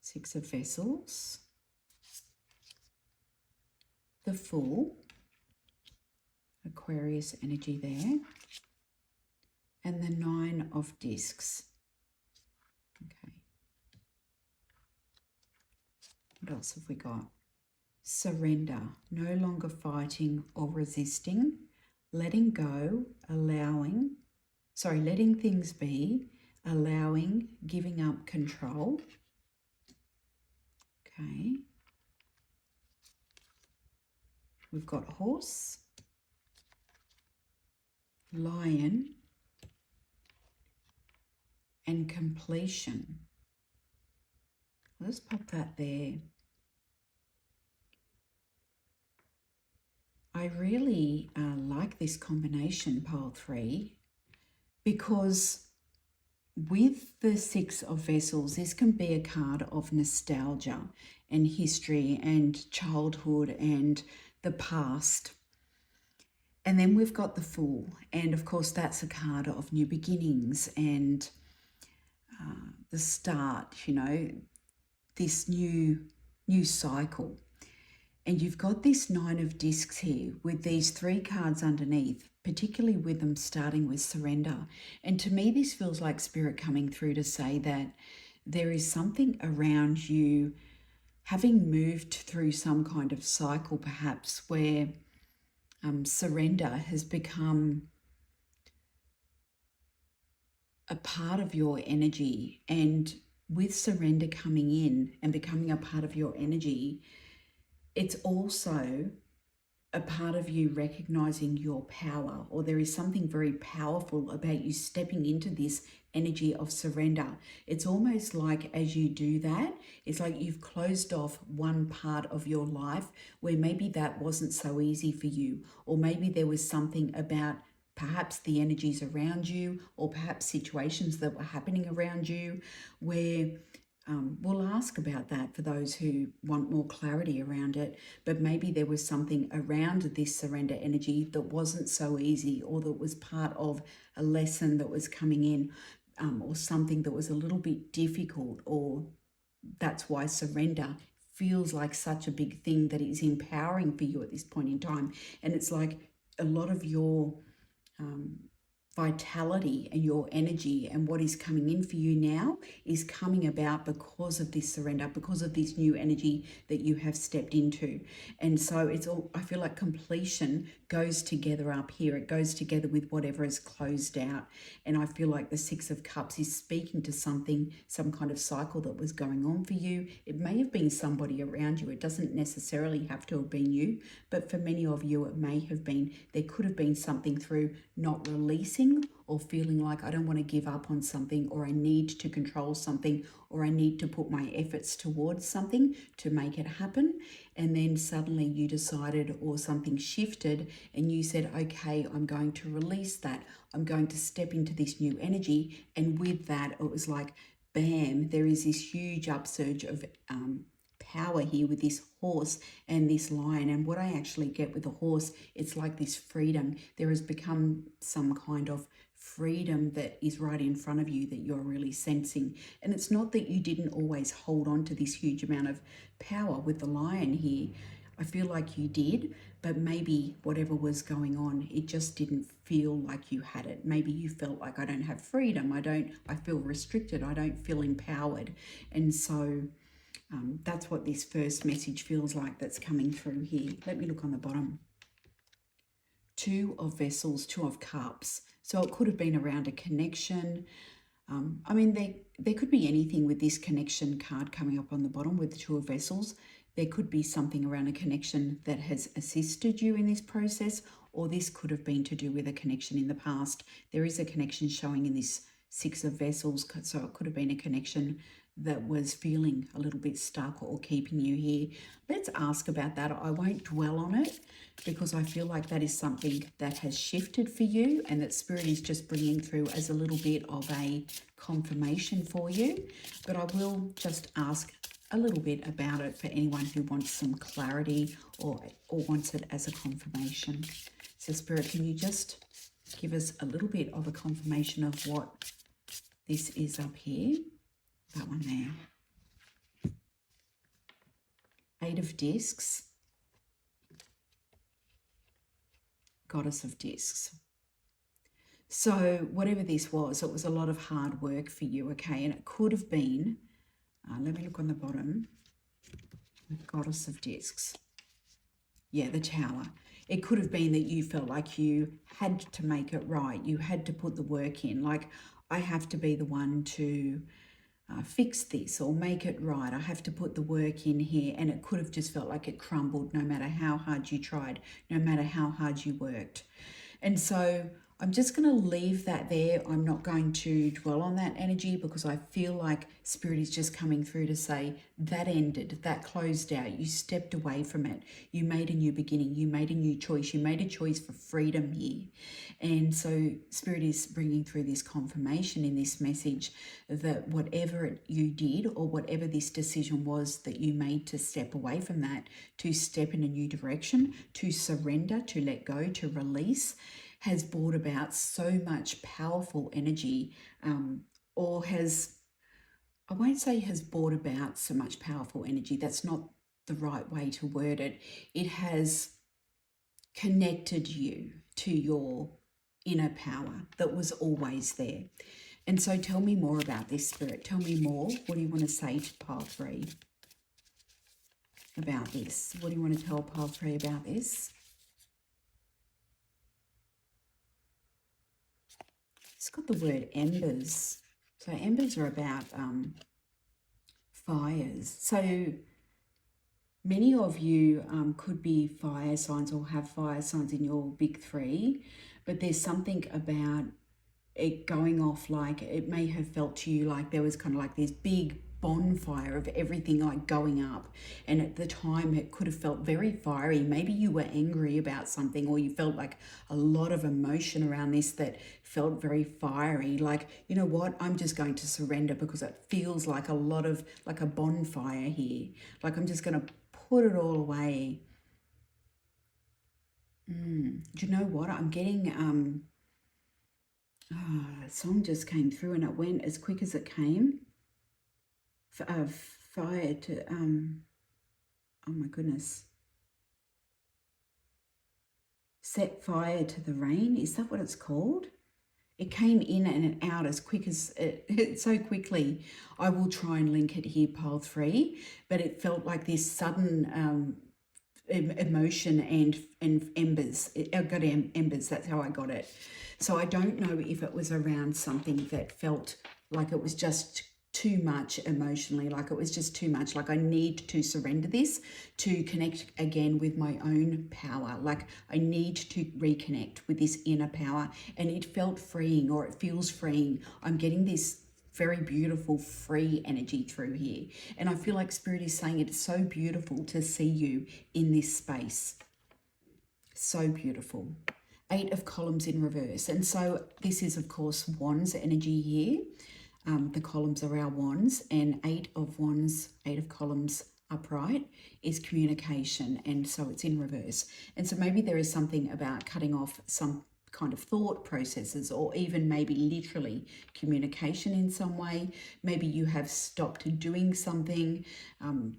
6 of Vessels. The Fool. Aquarius energy there. And the 9 of Discs. Okay. What else have we got? Surrender, no longer fighting or resisting, letting go, letting things be, allowing, giving up control. Okay. We've got Horse, Lion, and Completion. Let's pop that there. I really like this combination, pile 3, because with the 6 of Vessels, this can be a card of nostalgia and history and childhood and the past. And then we've got the Fool, and of course that's a card of new beginnings and the start, you know, this new cycle. And you've got this 9 of Discs here with these 3 cards underneath, particularly with them starting with surrender. And to me, this feels like Spirit coming through to say that there is something around you having moved through some kind of cycle, perhaps, where surrender has become a part of your energy. And with surrender coming in and becoming a part of your energy, it's also a part of you recognizing your power, or there is something very powerful about you stepping into this energy of surrender. It's almost like as you do that, it's like you've closed off one part of your life where maybe that wasn't so easy for you, or maybe there was something about perhaps the energies around you, or perhaps situations that were happening around you where we'll ask about that for those who want more clarity around it, but maybe there was something around this surrender energy that wasn't so easy, or that was part of a lesson that was coming in, or something that was a little bit difficult, or that's why surrender feels like such a big thing that is empowering for you at this point in time. And it's like a lot of your vitality and your energy and what is coming in for you now is coming about because of this surrender, because of this new energy that you have stepped into. And so it's all, I feel like completion goes together up here. It goes together with whatever is closed out. And I feel like the Six of Cups is speaking to something, some kind of cycle that was going on for you. It may have been somebody around you. It doesn't necessarily have to have been you, but for many of you, it may have been, there could have been something through not releasing, or feeling like I don't want to give up on something, or I need to control something, or I need to put my efforts towards something to make it happen. And then suddenly you decided, or something shifted, and you said, okay, I'm going to release that. I'm going to step into this new energy. And with that, it was like, bam, there is this huge upsurge of power here with this horse and this lion. And what I actually get with the horse, it's like this freedom. There has become some kind of freedom that is right in front of you that you're really sensing. And it's not that you didn't always hold on to this huge amount of power with the lion here. I feel like you did, but maybe whatever was going on, it just didn't feel like you had it. Maybe you felt like, I don't have freedom. I feel restricted. I don't feel empowered. And so that's what this first message feels like that's coming through here. Let me look on the bottom. Two of Vessels, Two of Cups. So it could have been around a connection. I mean, there could be anything with this connection card coming up on the bottom with the Two of Vessels. There could be something around a connection that has assisted you in this process, or this could have been to do with a connection in the past. There is a connection showing in this Six of Vessels, so it could have been a connection that was feeling a little bit stuck or keeping you here. Let's ask about that. I won't dwell on it because I feel like that is something that has shifted for you, and that Spirit is just bringing through as a little bit of a confirmation for you. But I will just ask a little bit about it for anyone who wants some clarity or wants it as a confirmation. So Spirit, can you just give us a little bit of a confirmation of what this is up here? That one there. Eight of Discs. Goddess of Discs. So whatever this was, it was a lot of hard work for you, okay? And it could have been, let me look on the bottom, Goddess of Discs. Yeah, the Tower. It could have been that you felt like you had to make it right. You had to put the work in. Like, I have to be the one to fix this or make it right. I have to put the work in here. And it could have just felt like it crumbled no matter how hard you tried, no matter how hard you worked. And so I'm just going to leave that there. I'm not going to dwell on that energy because I feel like Spirit is just coming through to say that ended, that closed out. You stepped away from it. You made a new beginning. You made a new choice. You made a choice for freedom here. And so Spirit is bringing through this confirmation in this message that whatever you did or whatever this decision was that you made to step away from that, to step in a new direction, to surrender, to let go, to release, has brought about so much powerful energy, or has, I won't say has brought about so much powerful energy. That's not the right way to word it. It has connected you to your inner power that was always there. And so tell me more about this, Spirit. Tell me more. What do you want to say to Pile 3 about this? What do you want to tell Pile 3 about this? It's got the word embers. So embers are about fires. So Many of you could be fire signs or have fire signs in your big three, but there's something about it going off, like it may have felt to you like there was kind of like this big bonfire of everything like going up, and at the time it could have felt very fiery. Maybe you were angry about something, or you felt like a lot of emotion around this that felt very fiery, like, you know what, I'm just going to surrender because it feels like a lot of like a bonfire here, like I'm just going to put it all away. Do you know what I'm getting? A song just came through and it went as quick as it came. Fire to, oh my goodness. Set fire to the rain. Is that what it's called? It came in and out as quick as it so quickly. I will try and link it here, pile 3, but it felt like this sudden emotion and embers. I got embers, that's how I got it. So I don't know if it was around something that felt like it was just too much emotionally, like it was just too much, like I need to surrender this to connect again with my own power, like I need to reconnect with this inner power, and it felt freeing, or it feels freeing. I'm getting this very beautiful free energy through here, and I feel like Spirit is saying it's so beautiful to see you in this space. So beautiful. 8 of columns in reverse, and so this is of course wands energy here. The columns are our wands, and 8 of wands, 8 of columns upright is communication, and so it's in reverse. And so maybe there is something about cutting off some kind of thought processes, or even maybe literally communication in some way. Maybe you have stopped doing something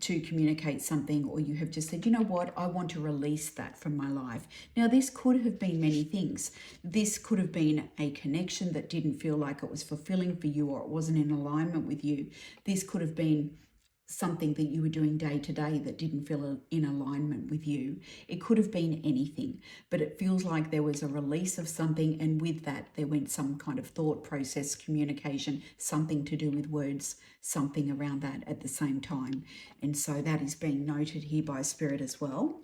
to communicate something, or you have just said, you know what, I want to release that from my life. Now, this could have been many things. This could have been a connection that didn't feel like it was fulfilling for you, or it wasn't in alignment with you. This could have been something that you were doing day to day that didn't feel in alignment with you. It could have been anything, but it feels like there was a release of something, and with that there went some kind of thought process, communication, something to do with words, something around that at the same time. And so that is being noted here by Spirit as well.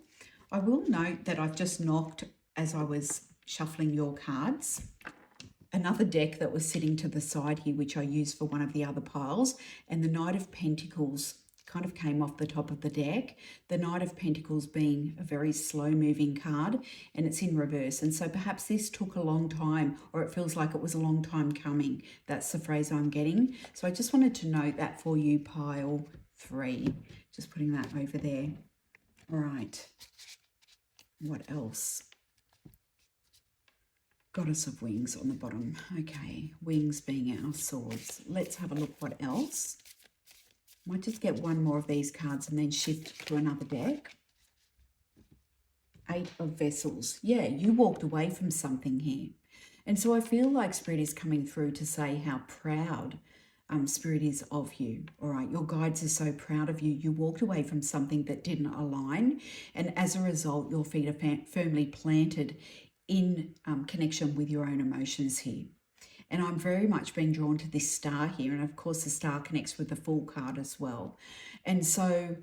I will note that I've just knocked, as I was shuffling your cards, another deck that was sitting to the side here, which I used for one of the other piles, and the Knight of Pentacles kind of came off the top of the deck. The Knight of Pentacles being a very slow moving card, and it's in reverse. And so perhaps this took a long time, or it feels like it was a long time coming. That's the phrase I'm getting. So I just wanted to note that for you, pile 3. Just putting that over there. All right. What else? Goddess of Wings on the bottom. Okay, wings being our swords. Let's have a look what else. Might just get one more of these cards and then shift to another deck. 8 of Vessels. Yeah, you walked away from something here. And so I feel like Spirit is coming through to say how proud Spirit is of you. All right, your guides are so proud of you. You walked away from something that didn't align, and as a result, your feet are firmly planted in connection with your own emotions here. And I'm very much being drawn to this star here, and of course the star connects with the Fool card as well. And so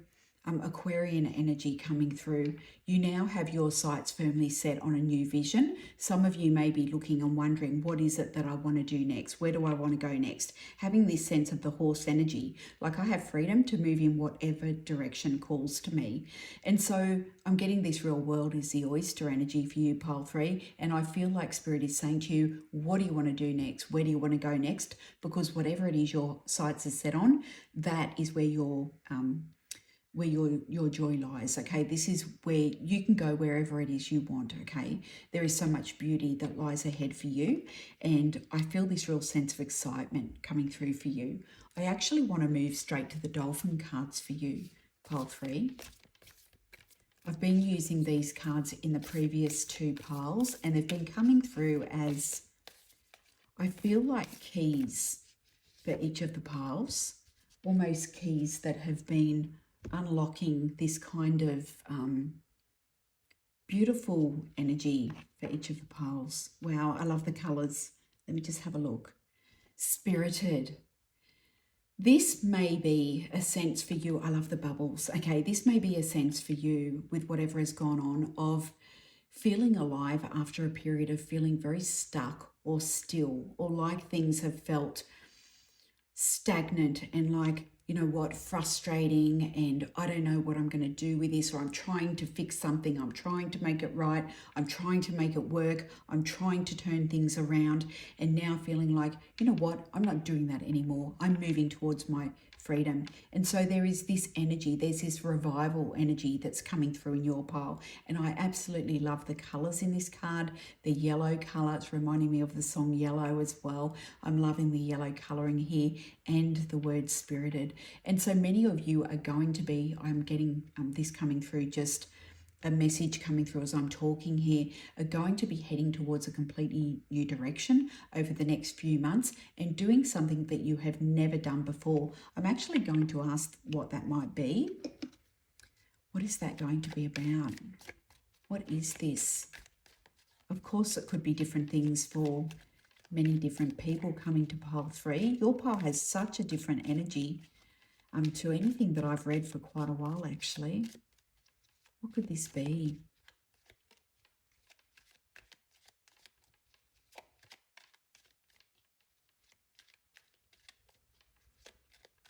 Aquarian energy coming through. You now have your sights firmly set on a new vision. Some of you may be looking and wondering, what is it that I want to do next? Where do I want to go next? Having this sense of the horse energy, like I have freedom to move in whatever direction calls to me. And so I'm getting this real world is the oyster energy for you, pile 3. And I feel like Spirit is saying to you, what do you want to do next? Where do you want to go next? Because whatever it is your sights are set on, that is where your joy lies. Okay, this is where you can go wherever it is you want. Okay, there is so much beauty that lies ahead for you, and I feel this real sense of excitement coming through for you. I actually want to move straight to the dolphin cards for you, pile 3. I've been using these cards in the previous 2 piles, and they've been coming through as, I feel like, keys for each of the piles, almost keys that have been unlocking this kind of beautiful energy for each of the piles. Wow, I love the colours. Let me just have a look. Spirited. This may be a sense for you. I love the bubbles. Okay, this may be a sense for you with whatever has gone on of feeling alive after a period of feeling very stuck or still, or like things have felt stagnant and like, you know what, frustrating, and I don't know what I'm going to do with this, or I'm trying to fix something, I'm trying to make it right, I'm trying to make it work, I'm trying to turn things around, and now feeling like, you know what, I'm not doing that anymore. I'm moving towards my freedom. And so there is this energy, there's this revival energy that's coming through in your pile. And I absolutely love the colors in this card. The yellow color, it's reminding me of the song Yellow as well. I'm loving the yellow coloring here, and the word spirited. And so many of you are going to be, I'm getting this coming through, just a message coming through as I'm talking here, are going to be heading towards a completely new direction over the next few months and doing something that you have never done before. I'm actually going to ask what that might be. What is that going to be about? What is this? Of course, it could be different things for many different people coming to pile 3. Your pile has such a different energy to anything that I've read for quite a while, actually. What could this be?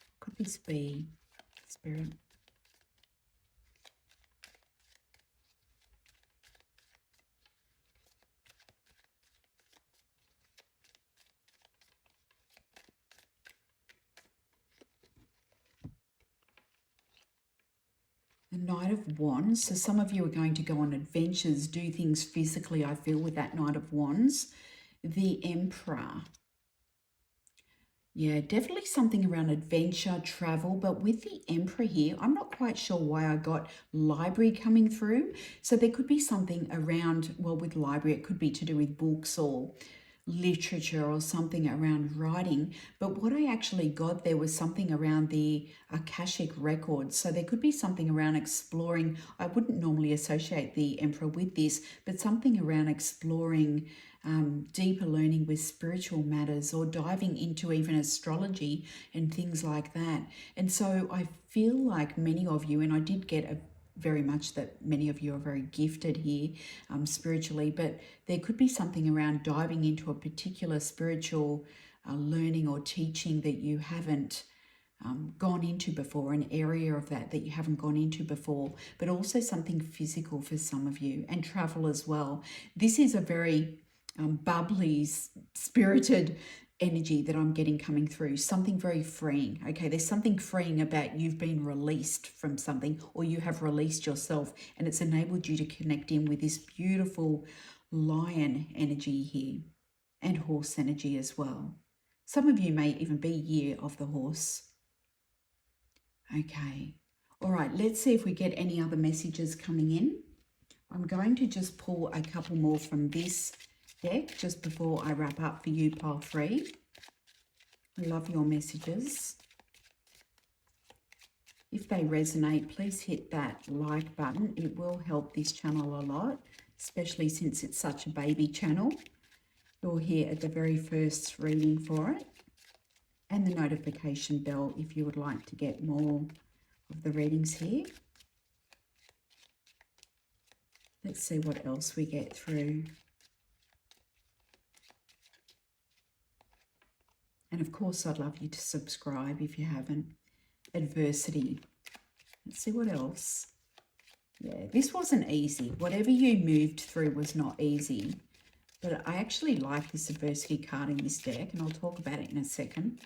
What could this be, Spirit? The Knight of Wands. So some of you are going to go on adventures, do things physically, I feel, with that Knight of Wands. The Emperor. Yeah, definitely something around adventure, travel, but with the Emperor here, I'm not quite sure why I got library coming through. So there could be something around, well, with library, it could be to do with books or literature or something around writing. But what I actually got there was something around the Akashic records. So there could be something around exploring. I wouldn't normally associate the Emperor with this, but something around exploring deeper learning with spiritual matters, or diving into even astrology and things like that. And so I feel like many of you, and I did get a very much that many of you are very gifted here spiritually, but there could be something around diving into a particular spiritual learning or teaching that you haven't gone into before, an area of that you haven't gone into before, but also something physical for some of you, and travel as well. This is a very bubbly, spirited energy that I'm getting coming through, something very freeing. Okay, there's something freeing about you've been released from something, or you have released yourself, and it's enabled you to connect in with this beautiful lion energy here, and horse energy as well. Some of you may even be year of the horse. Okay, all right, let's see if we get any other messages coming in. I'm going to just pull a couple more from this deck just before I wrap up for you, pile 3. I love your messages. If they resonate, please hit that like button. It will help this channel a lot, especially since it's such a baby channel. You're here at the very first reading for it. And the notification bell if you would like to get more of the readings here. Let's see what else we get through. And of course, I'd love you to subscribe if you haven't. Adversity. Let's see what else. Yeah, this wasn't easy. Whatever you moved through was not easy. But I actually like this adversity card in this deck, and I'll talk about it in a second.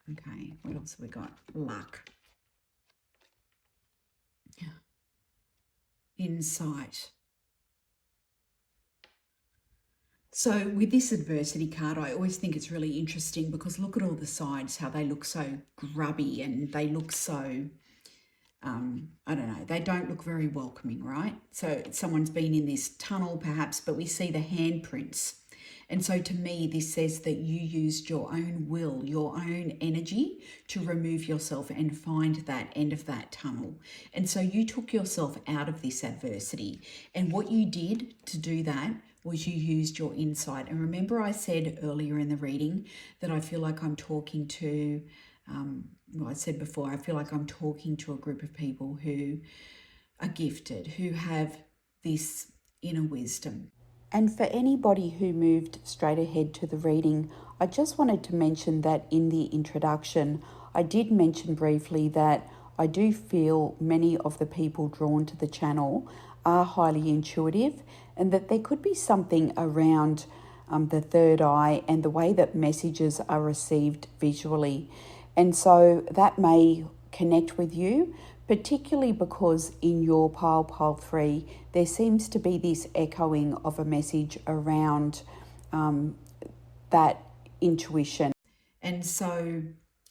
Okay, what else have we got? Luck. Insight. So with this adversity card, I always think it's really interesting because look at all the sides, how they look so grubby, and they look so, I don't know, they don't look very welcoming, right? So someone's been in this tunnel perhaps, but we see the handprints. And so to me, this says that you used your own will, your own energy to remove yourself and find that end of that tunnel. And so you took yourself out of this adversity. And what you did to do that was you used your insight. And remember I said earlier in the reading that I feel like I'm talking to, well, I said before, I feel like I'm talking to a group of people who are gifted, who have this inner wisdom. And for anybody who moved straight ahead to the reading, I just wanted to mention that in the introduction, I did mention briefly that I do feel many of the people drawn to the channel are highly intuitive, and that there could be something around the third eye and the way that messages are received visually. And so that may connect with you, particularly because in your pile 3, there seems to be this echoing of a message around that intuition. And so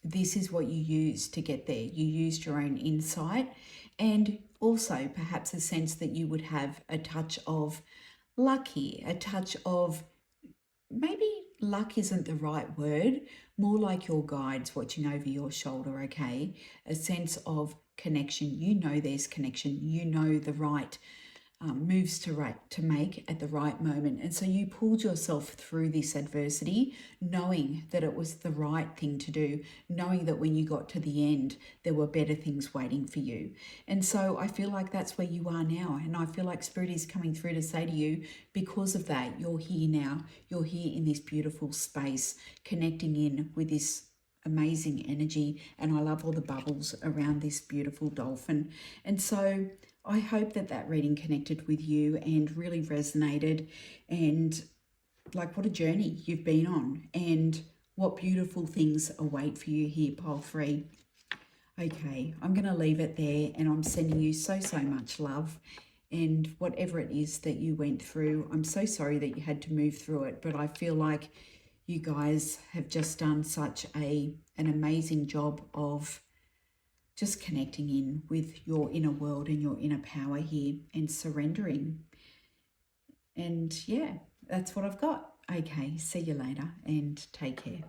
this is what you used to get there. You used your own insight, and also perhaps a sense that you would have a touch of luck here, a touch of, maybe luck isn't the right word, more like your guides watching over your shoulder, okay? A sense of connection. You know there's connection. You know the right moves to make at the right moment. And so you pulled yourself through this adversity, knowing that it was the right thing to do, knowing that when you got to the end, there were better things waiting for you. And so I feel like that's where you are now. And I feel like Spirit is coming through to say to you, because of that, you're here now. You're here in this beautiful space, connecting in with this amazing energy. And I love all the bubbles around this beautiful dolphin. And so I hope that that reading connected with you and really resonated, and like what a journey you've been on and what beautiful things await for you here, pile 3. Okay, I'm going to leave it there, and I'm sending you so much love, and whatever it is that you went through, I'm so sorry that you had to move through it, but I feel like you guys have just done such an amazing job of just connecting in with your inner world and your inner power here and surrendering. And yeah, that's what I've got. Okay, see you later and take care.